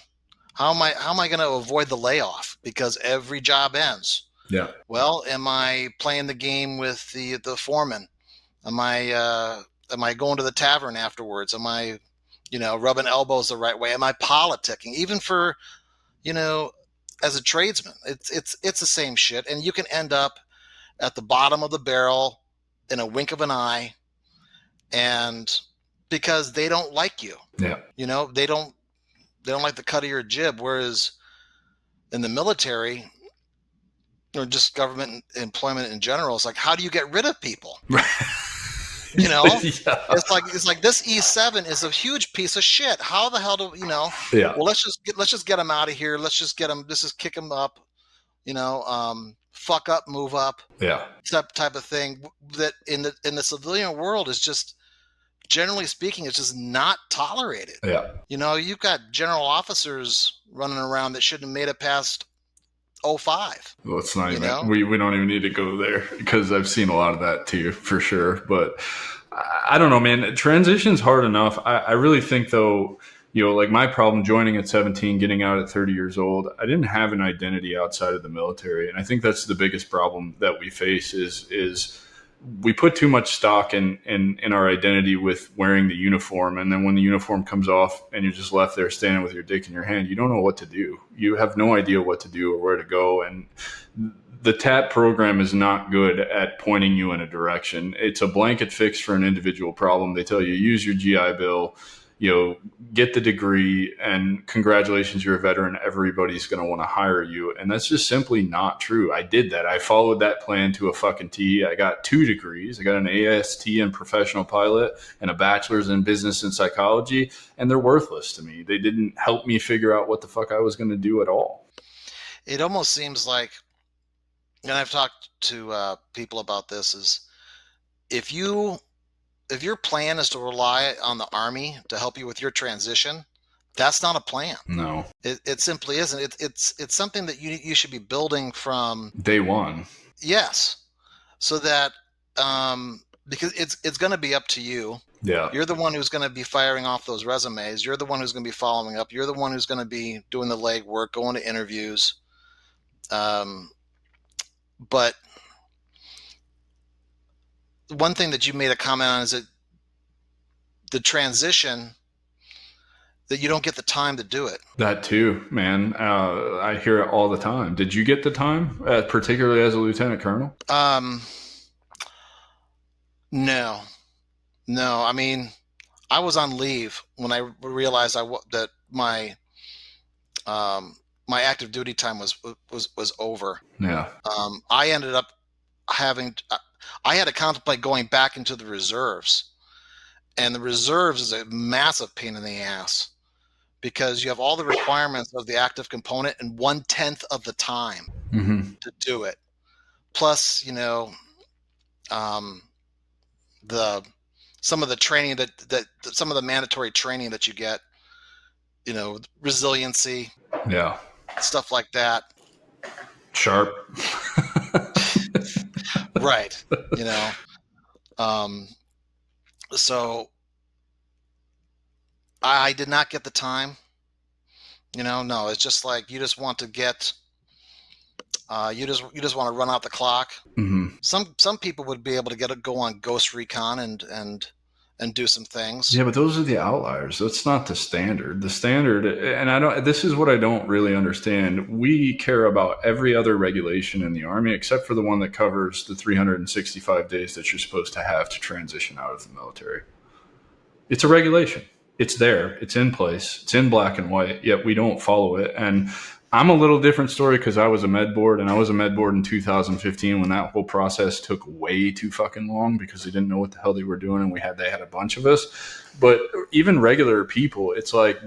How am I going to avoid the layoff because every job ends? Yeah. Well, am I playing the game with the foreman? Am I going to the tavern afterwards? Am I, rubbing elbows the right way? Am I politicking? Even for, as a tradesman, it's the same shit, and you can end up at the bottom of the barrel in a wink of an eye, and because they don't like you. Yeah. They don't like the cut of your jib. Whereas in the military or just government employment in general, it's like, how do you get rid of people? Yeah. It's like this E7 is a huge piece of shit. How the hell do Yeah. Well, let's just get them out of here. Let's just get them. This is kick them up. Fuck up, move up. Yeah. That type of thing. That in the civilian world is just, generally speaking, it's just not tolerated. Yeah. You've got general officers running around that shouldn't have made it past 05. Well, it's not even, we don't even need to go there because I've seen a lot of that too, for sure. But I don't know, man. Transition's hard enough. I really think, though, like my problem joining at 17, getting out at 30 years old, I didn't have an identity outside of the military. And I think that's the biggest problem that we face is we put too much stock in our identity with wearing the uniform. And then when the uniform comes off and you're just left there standing with your dick in your hand, you don't know what to do. You have no idea what to do or where to go. And the TAP program is not good at pointing you in a direction. It's a blanket fix for an individual problem. They tell you use your GI Bill, get the degree, and congratulations, you're a veteran. Everybody's going to want to hire you. And that's just simply not true. I did that. I followed that plan to a fucking T. I got 2 degrees. I got an AST in professional pilot and a bachelor's in business and psychology, and they're worthless to me. They didn't help me figure out what the fuck I was going to do at all. It almost seems like, and I've talked to people about this, is if your plan is to rely on the Army to help you with your transition, that's not a plan. No, it simply isn't. It's something that you should be building from day one. Yes, so that because it's going to be up to you. Yeah, you're the one who's going to be firing off those resumes. You're the one who's going to be following up. You're the one who's going to be doing the legwork, going to interviews. But one thing that you made a comment on is that the transition, that you don't get the time to do it. That too, man. I hear it all the time. Did you get the time, particularly as a lieutenant colonel? No. I mean, I was on leave when I realized that my my active duty time was over. Yeah. I ended up I had to contemplate going back into the reserves, and the reserves is a massive pain in the ass because you have all the requirements of the active component in 1/10 of the time to do it. Plus, some of the training that some of the mandatory training that you get, resiliency, stuff like that. Sharp. Right. So I did not get the time. No, it's just like you just want to get you just want to run out the clock. Some people would be able to go on Ghost Recon and do some things. Yeah, but those are the outliers. That's not the standard. The standard, and this is what I don't really understand. We care about every other regulation in the Army except for the one that covers the 365 days that you're supposed to have to transition out of the military. It's a regulation. It's there. It's in place. It's in black and white, yet we don't follow it. And I'm a little different story because I was a med board, and I was a med board in 2015 when that whole process took way too fucking long because they didn't know what the hell they were doing, and they had a bunch of us. But even regular people, it's like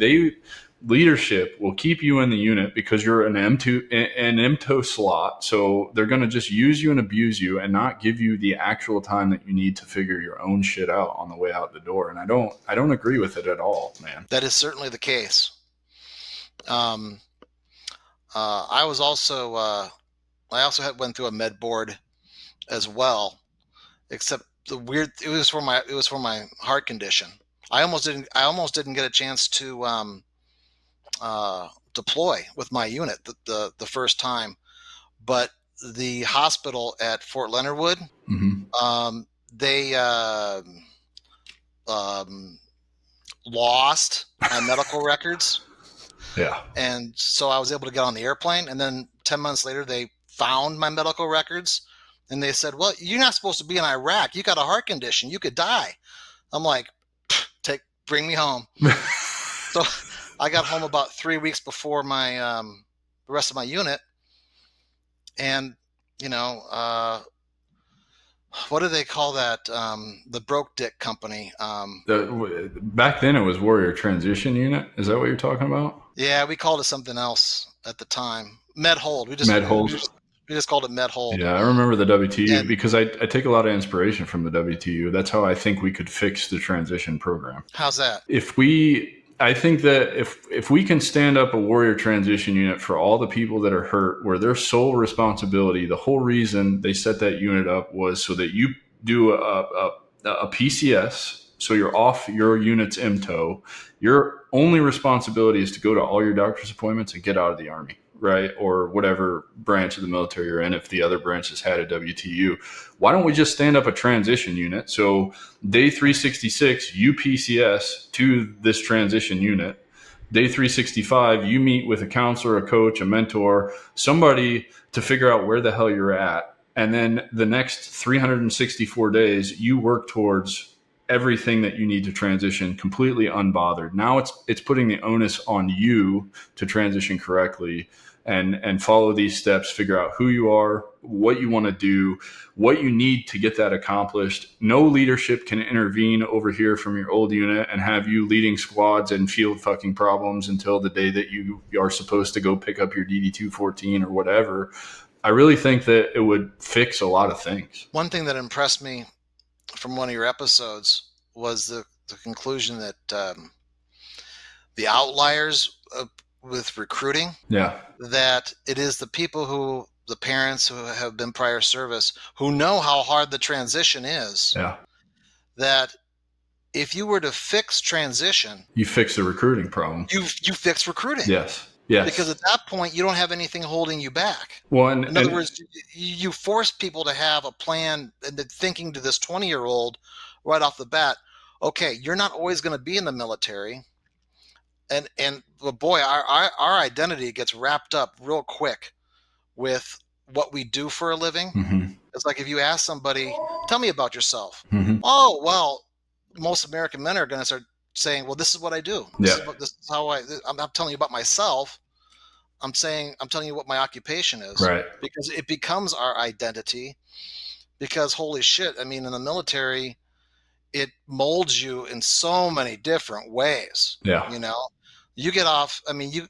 leadership will keep you in the unit because you're an MTO slot, so they're going to just use you and abuse you and not give you the actual time that you need to figure your own shit out on the way out the door. And I don't agree with it at all, man. That is certainly the case. I also went through a med board as well, except it was for my heart condition. I almost didn't get a chance to deploy with my unit the first time, but the hospital at Fort Leonard Wood, they lost my medical records. Yeah. And so I was able to get on the airplane, and then 10 months later they found my medical records, and they said, well, you're not supposed to be in Iraq. You got a heart condition. You could die. I'm like, bring me home. So I got home about 3 weeks before my the rest of my unit. And, what do they call that? The broke dick company. Back then it was Warrior Transition Unit. Is that what you're talking about? Yeah, we called it something else at the time. Med Hold. We just called it Med Hold. Yeah, I remember the WTU because I take a lot of inspiration from the WTU. That's how I think we could fix the transition program. How's that? I think that if we can stand up a Warrior Transition Unit for all the people that are hurt, where their sole responsibility, the whole reason they set that unit up was so that you do a PCS, so you're off your unit's MTO. Your only responsibility is to go to all your doctor's appointments and get out of the Army, right? Or whatever branch of the military you're in, if the other branches had a WTU. Why don't we just stand up a transition unit? So day 366, you PCS to this transition unit. Day 365, you meet with a counselor, a coach, a mentor, somebody to figure out where the hell you're at. And then the next 364 days, you work towards everything that you need to transition completely unbothered. Now it's putting the onus on you to transition correctly and follow these steps, figure out who you are, what you want to do, what you need to get that accomplished. No leadership can intervene over here from your old unit and have you leading squads and field fucking problems until the day that you are supposed to go pick up your DD-214 or whatever. I really think that it would fix a lot of things. One thing that impressed me from one of your episodes was the conclusion that the outliers with recruiting, Yeah. that it is the people who, the parents who have been prior service, who know how hard the transition is, Yeah. that if you were to fix transition, You fix the recruiting problem. you fix recruiting. Yes. Yes. Because at that point, you don't have anything holding you back. Well, In other words, you force people to have a plan, and thinking to this 20-year-old right off the bat, okay, you're not always going to be in the military. And well, boy, our identity gets wrapped up real quick with what we do for a living. mm-hmm. It's like if you ask somebody, tell me about yourself. Mm-hmm. Oh, well, most American men are going to start saying, well, this is what I do. This is how I'm not telling you about myself. I'm telling you what my occupation is. Right. Because it becomes our identity. Because holy shit, I mean, in the military, it molds you in so many different ways. Yeah. You know, you get off, I mean, you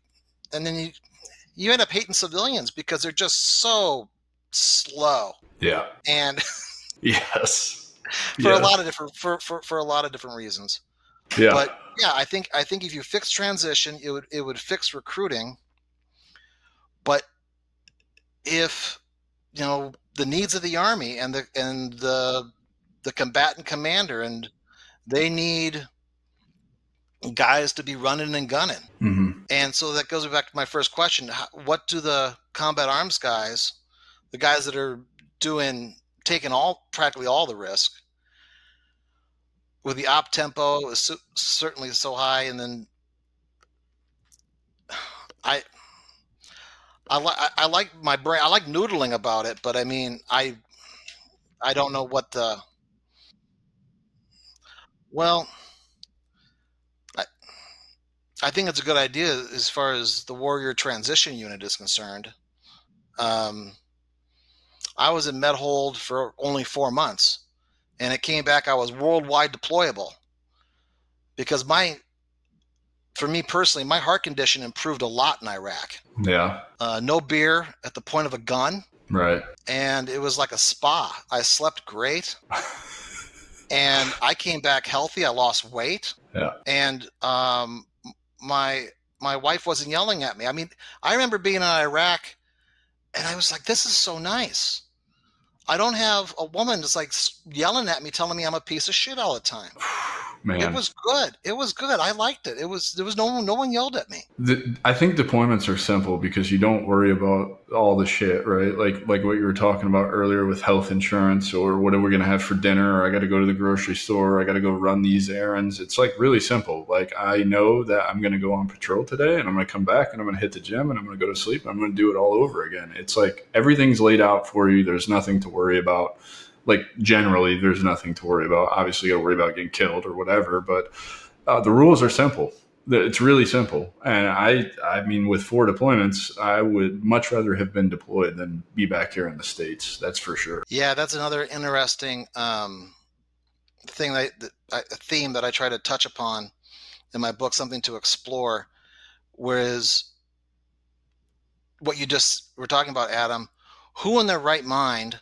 end up hating civilians because they're just so slow. Yeah. And yes. for a lot of different for a lot of different reasons. Yeah. But yeah, I think if you fix transition, it would fix recruiting. But if the needs of the Army and the combatant commander, and they need guys to be running and gunning. Mm-hmm. And so that goes back to my first question. What do the combat arms guys, the guys that are taking practically all the risk, with the op tempo is certainly so high, and then I like my brain. I like noodling about it, but I mean, I don't know what the. Well, I think it's a good idea as far as the warrior transition unit is concerned. I was in Medhold for only 4 months, and it came back I was worldwide deployable, because for me personally, my heart condition improved a lot in Iraq. Yeah. No beer at the point of a gun. Right. And it was like a spa. I slept great. And I came back healthy. I lost weight. Yeah. And my wife wasn't yelling at me. I mean, I remember being in Iraq, and I was like, this is so nice. I don't have a woman that's like yelling at me, telling me I'm a piece of shit all the time. Man. It was good. It was good. I liked it. There was no one yelled at me. I think deployments are simple because you don't worry about all the shit, right? Like what you were talking about earlier with health insurance, or what are we going to have for dinner, or I got to go to the grocery store, or I got to go run these errands. It's like really simple. Like I know that I'm going to go on patrol today, and I'm going to come back, and I'm going to hit the gym, and I'm going to go to sleep, and I'm going to do it all over again. It's like everything's laid out for you. There's nothing to worry about. Like generally, there's nothing to worry about. Obviously, you got to worry about getting killed or whatever, but the rules are simple. It's really simple. And I mean, with 4 deployments, I would much rather have been deployed than be back here in the States. That's for sure. Yeah, that's another interesting thing a theme that I try to touch upon in my book, Something to Explore, whereas what you just were talking about, Adam, who in their right mind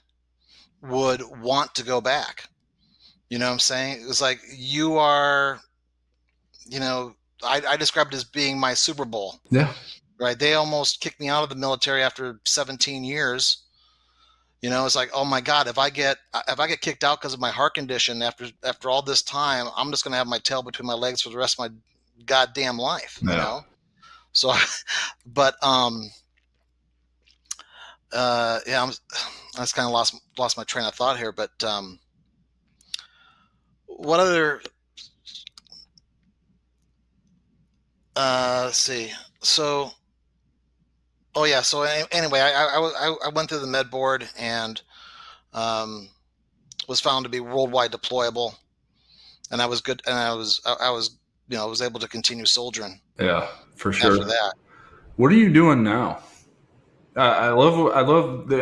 would want to go back? You know what I'm saying? It was like you are, I described it as being my Super Bowl. Yeah. Right. They almost kicked me out of the military after 17 years. It's like, oh my God, if I get kicked out because of my heart condition after all this time, I'm just going to have my tail between my legs for the rest of my goddamn life. Yeah. So, but yeah, I just kind of lost my train of thought here. But what other? Let's see. So, oh yeah. So anyway, I went through the med board and um, was found to be worldwide deployable, and I was good, and I was I was able to continue soldiering Yeah, for after sure. that. What are you doing now? I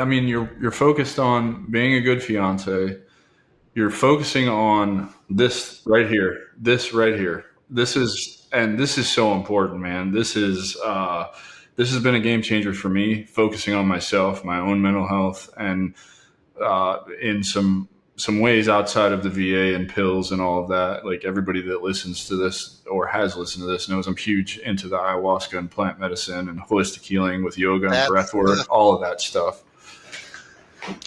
mean, you're focused on being a good fiance. You're focusing on this right here, this right here. This is so important, man. This has been a game changer for me. Focusing on myself, my own mental health, and in some ways outside of the VA and pills and all of that. Like everybody that listens to this or has listened to this knows I'm huge into the ayahuasca and plant medicine and holistic healing with yoga and breath That's work, all of that stuff.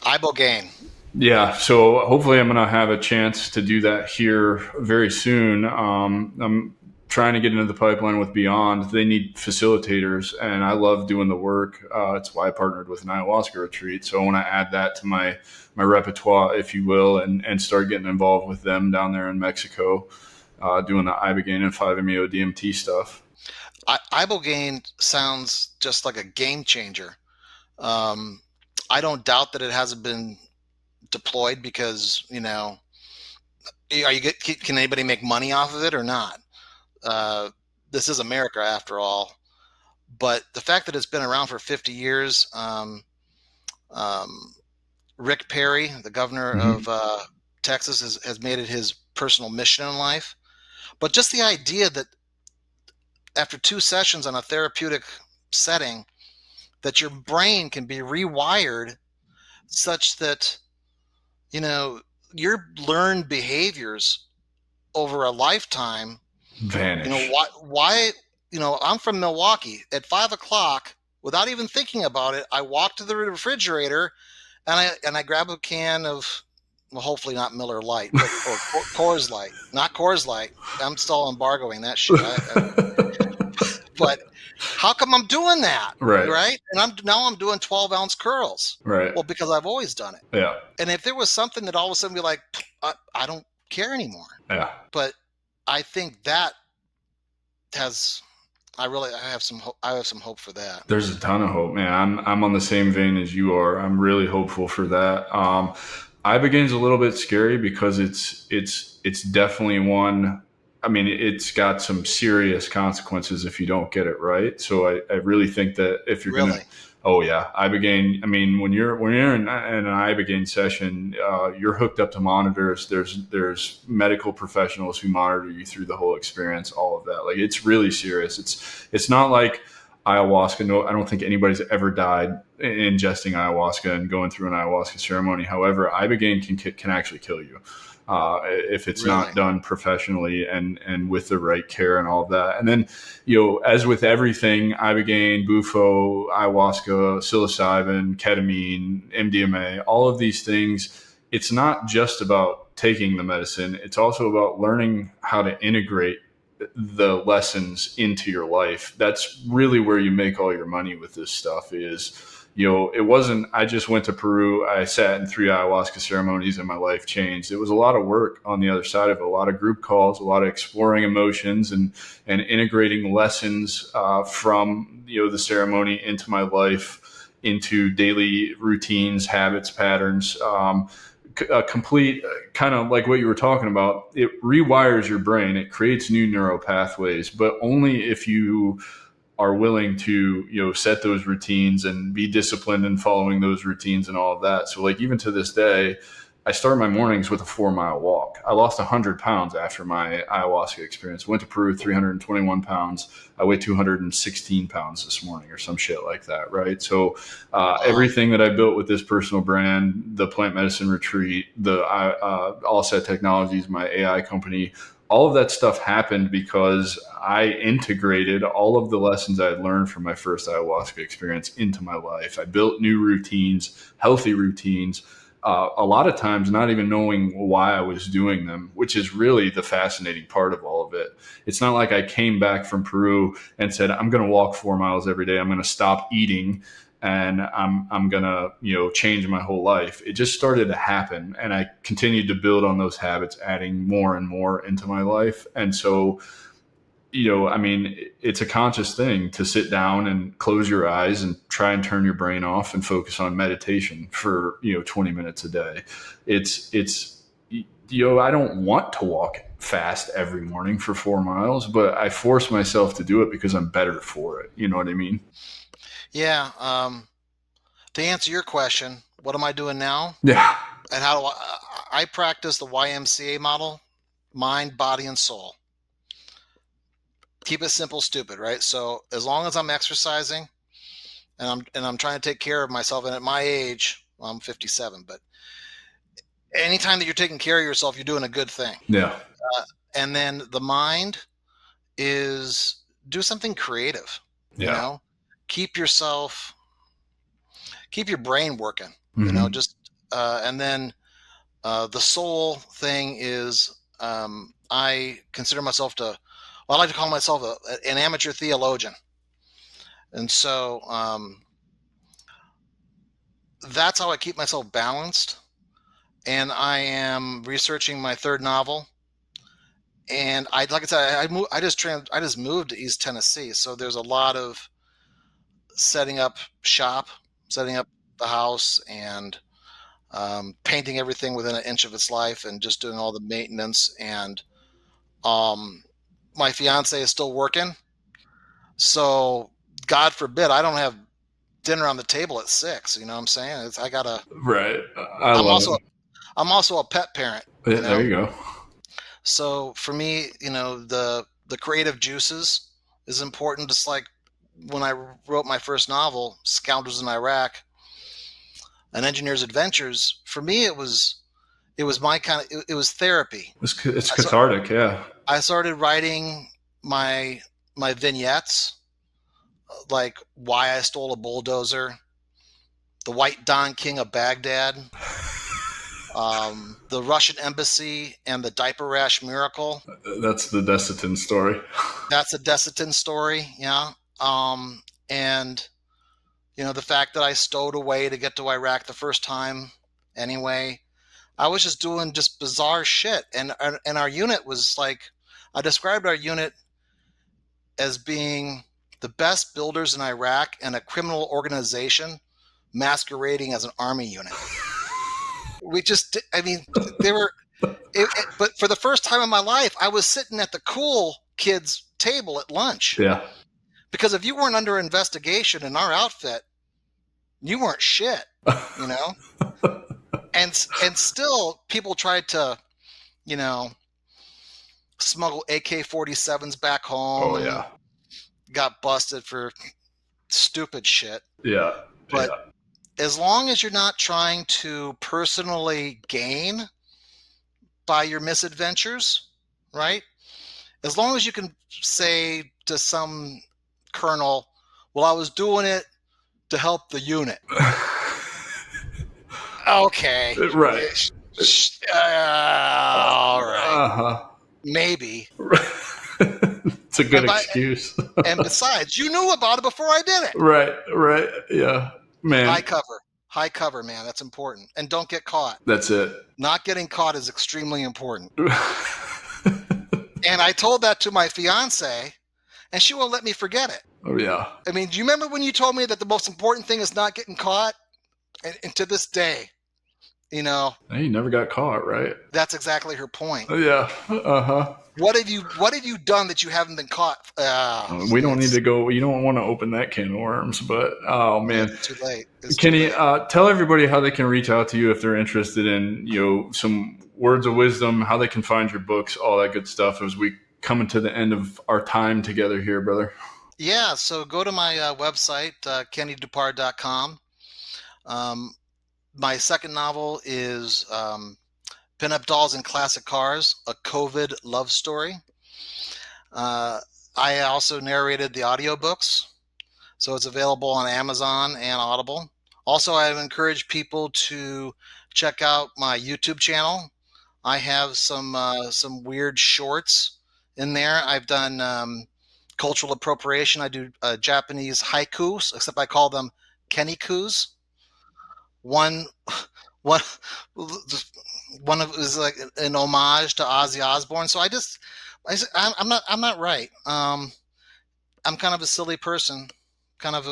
ibogaine. Yeah, so hopefully I'm going to have a chance to do that here very soon. I'm trying to get into the pipeline with Beyond. They need facilitators, and I love doing the work. It's why I partnered with an ayahuasca retreat. So I want to add that to my repertoire, if you will, and start getting involved with them down there in Mexico, doing the ibogaine and 5-MeO DMT stuff. Ibogaine sounds just like a game changer. Um, I don't doubt that it hasn't been deployed because are you get, can anybody make money off of it or not? Uh, this is America after all. But the fact that it's been around for 50 years, um, Rick Perry, the governor Mm-hmm. of Texas, has made it his personal mission in life. But just the idea that after 2 sessions on a therapeutic setting, that your brain can be rewired such that you know your learned behaviors over a lifetime. Vanish. Why I'm from Milwaukee. At 5 o'clock, without even thinking about it, I walk to the refrigerator and I grab a can of, well, hopefully not Miller Lite, but or Coors Light, not Coors Light. I'm still embargoing that shit. But how come I'm doing that, Right, right? And I'm doing 12-ounce curls. right. Well, because I've always done it. Yeah, And if there was something that all of a sudden be like, I don't care anymore. yeah. But I think that has I have some hope. I have some hope for that. There's a ton of hope, man. I'm on the same vein as you are. I'm really hopeful for that. iBegin's a little bit scary because it's definitely one. I mean, it's got some serious consequences if you don't get it right. So I really think that if you're gonna, Really, oh yeah, iBegin. I mean, when you're in an iBegin session, you're hooked up to monitors. There's medical professionals who monitor you through the whole experience. All of that, like it's really serious. It's not like ayahuasca. No, I don't think anybody's ever died ingesting ayahuasca and going through an ayahuasca ceremony. However, ibogaine can actually kill you if it's really. not done professionally and with the right care and all of that. And then, as with everything, ibogaine, bufo, ayahuasca, psilocybin, ketamine, MDMA, all of these things, it's not just about taking the medicine. It's also about learning how to integrate the lessons into your life. That's really where you make all your money with this stuff is, it wasn't, I just went to Peru. I sat in 3 ayahuasca ceremonies and my life changed. It was a lot of work on the other side of it, a lot of group calls, a lot of exploring emotions and integrating lessons from, the ceremony into my life, into daily routines, habits, patterns. A complete kind of like what you were talking about. It rewires your brain. It creates new neural pathways, but only if you are willing to, set those routines and be disciplined in following those routines and all of that. So like even to this day, I start my mornings with a 4-mile walk. I lost 100 pounds after my ayahuasca experience. Went to Peru, 321 pounds. I weigh 216 pounds this morning or some shit like that, right? So Wow. everything that I built with this personal brand, the plant medicine retreat, the All Set Technologies, my AI company, all of that stuff happened because I integrated all of the lessons I had learned from my first ayahuasca experience into my life. I built new routines, healthy routines, a lot of times not even knowing why I was doing them, which is really the fascinating part of all of it. It's not like I came back from Peru and said, I'm going to walk 4 miles every day. I'm going to stop eating and I'm going to, change my whole life. It just started to happen. And I continued to build on those habits, adding more and more into my life. And so, I mean, it's a conscious thing to sit down and close your eyes and try and turn your brain off and focus on meditation for 20 minutes a day. It's I don't want to walk fast every morning for 4 miles, but I force myself to do it because I'm better for it. You know what I mean? Yeah. To answer your question, what am I doing now? Yeah. And how do I practice the YMCA model, mind, body, and soul. Keep it simple, stupid, right? So as long as I'm exercising and I'm trying to take care of myself, and at my age, well, I'm 57, but anytime that you're taking care of yourself, you're doing a good thing. Yeah. And then the mind is do something creative, you Yeah. know, keep yourself, keep your brain working, Mm-hmm. just, and then the soul thing is, I consider myself I like to call myself an amateur theologian. And so that's how I keep myself balanced. And I am researching my third novel. And like I said, I just moved to East Tennessee. So there's a lot of setting up shop, setting up the house, and painting everything within an inch of its life, and just doing all the maintenance. And my fiance is still working, so God forbid I don't have dinner on the table at 6. You know what I'm saying? I gotta. Right. I I'm love also it. I'm also a pet parent. Yeah, there you go. So for me, the creative juices is important. Just like when I wrote my first novel, Scoundrels in Iraq, An Engineer's Adventures. For me, it was my kind of it was therapy. It's I, so cathartic. Yeah. I started writing my vignettes, like why I stole a bulldozer, the White Don King of Baghdad, the Russian embassy, and the diaper rash miracle. That's the Desitin story. That's a Desitin story, yeah. And the fact that I stowed away to get to Iraq the first time, anyway. I was just doing just bizarre shit, and our unit was like, I described our unit as being the best builders in Iraq and a criminal organization masquerading as an army unit. I mean, they were, but for the first time in my life, I was sitting at the cool kids' table at lunch. Yeah. Because if you weren't under investigation in our outfit, you weren't shit, you know? and still people tried to, smuggle AK-47s back home Oh and yeah. got busted for stupid shit. Yeah. But Yeah. as long as you're not trying to personally gain by your misadventures, right? As long as you can say to some colonel, well, I was doing it to help the unit. Okay. Right. All right. Uh-huh. Maybe. It's a good And by excuse. and besides, you knew about it before I did it. Right. Right. Yeah. Man. High cover, man. That's important. And don't get caught. That's it. Not getting caught is extremely important. And I told that to my fiance, and she won't let me forget it. Oh yeah. I mean, do you remember when you told me that the most important thing is not getting caught? And to this day, Hey, you never got caught, right? that's exactly her point. Yeah. Uh-huh. What have you done that you haven't been caught? We don't need to go. You don't want to open that can of worms, but oh man, it's too late. Kenny, tell everybody how they can reach out to you if they're interested in some words of wisdom, how they can find your books, all that good stuff. As we coming to the end of our time together here, brother. Yeah, so go to my website, kennydupar.com. My second novel is Pinup Dolls and Classic Cars, a COVID love story. I also narrated the audiobooks, so it's available on Amazon and Audible. Also, I encourage people to check out my YouTube channel. I have some weird shorts in there. I've done cultural appropriation. I do Japanese haikus, except I call them kenikus. One, one, one of it was like an homage to Ozzy Osbourne. So I'm not right. I'm kind of a silly person, kind of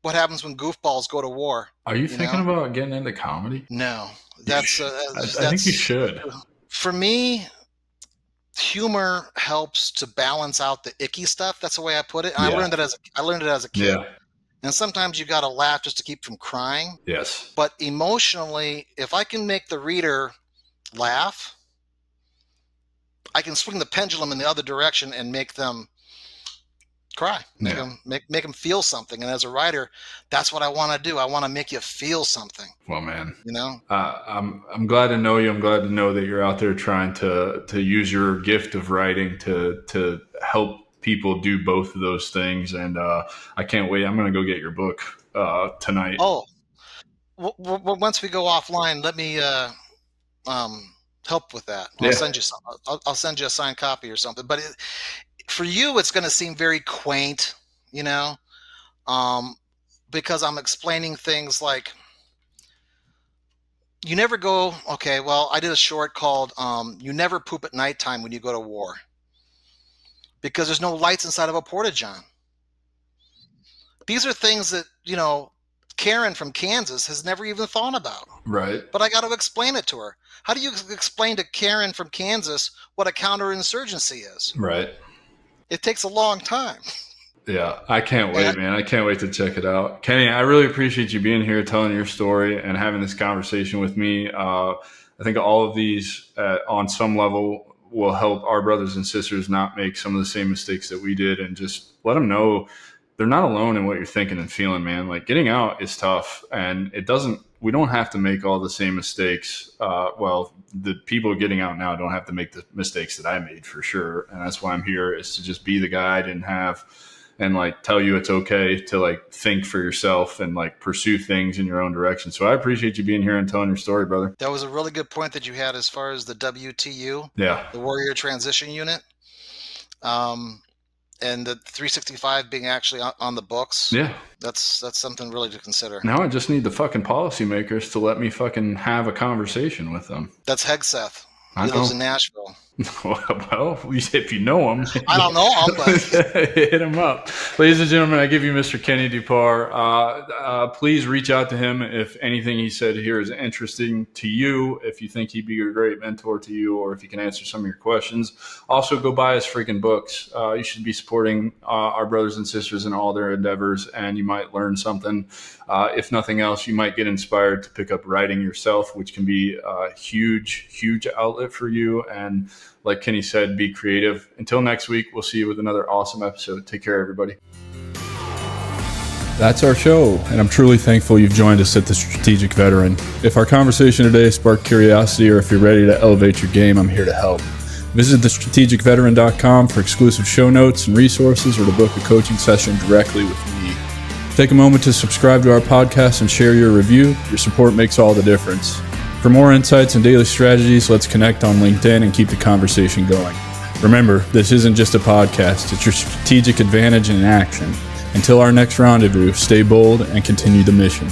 what happens when goofballs go to war. Are you You thinking know? about getting into comedy? No, I think you that's should. for me. Humor helps to balance out the icky stuff. That's the way I put it. And Yeah. I learned it as a kid. Yeah. And sometimes you got to laugh just to keep from crying. Yes. But emotionally, if I can make the reader laugh, I can swing the pendulum in the other direction and make them cry, make them feel something. And as a writer, that's what I want to do. I want to make you feel something. Well, man, I'm glad to know you. I'm glad to know that you're out there trying to use your gift of writing to help people do both of those things. And I can't wait. I'm going to go get your book tonight. Oh, once we go offline, let me help with that. I'll send you some. I'll send you a signed copy or something. But for you, it's going to seem very quaint, because I'm explaining things like you never go. Okay, well, I did a short called "You Never Poop at Nighttime When You Go to War," because there's no lights inside of a porta-john. These are things that Karen from Kansas has never even thought about. Right. But I got to explain it to her. How do you explain to Karen from Kansas what a counterinsurgency is? Right. It takes a long time. Yeah, I can't wait, man. I can't wait to check it out. Kenny, I really appreciate you being here, telling your story and having this conversation with me. I think all of these on some level will help our brothers and sisters not make some of the same mistakes that we did, and just let them know they're not alone in what you're thinking and feeling, man. Like, getting out is tough, and we don't have to make all the same mistakes. The people getting out now don't have to make the mistakes that I made, for sure. And that's why I'm here, is to just be the guide and like tell you it's okay to like think for yourself and like pursue things in your own direction. So I appreciate you being here and telling your story, brother. That was a really good point that you had as far as the WTU, the Warrior Transition Unit. And the 365 being actually on the books. Yeah. That's something really to consider. Now I just need the fucking policymakers to let me fucking have a conversation with them. That's Hegseth. He lives in Nashville. Well, if you know him. I don't know him, but hit him up. Ladies and gentlemen, I give you Mr. Kenny Dupar. Please reach out to him if anything he said here is interesting to you, if you think he'd be a great mentor to you, or if he can answer some of your questions. Also, go buy his freaking books. You should be supporting our brothers and sisters in all their endeavors, and you might learn something. If nothing else, you might get inspired to pick up writing yourself, which can be a huge, huge outlet for you. And like Kenny said, be creative. Until next week, we'll see you with another awesome episode. Take care, everybody. That's our show, and I'm truly thankful you've joined us at The Strategic Veteran. If our conversation today sparked curiosity, or if you're ready to elevate your game, I'm here to help. Visit thestrategicveteran.com for exclusive show notes and resources, or to book a coaching session directly with me. Take a moment to subscribe to our podcast and share your review. Your support makes all the difference. For more insights and daily strategies, let's connect on LinkedIn and keep the conversation going. Remember, this isn't just a podcast, it's your strategic advantage in action. Until our next rendezvous, stay bold and continue the mission.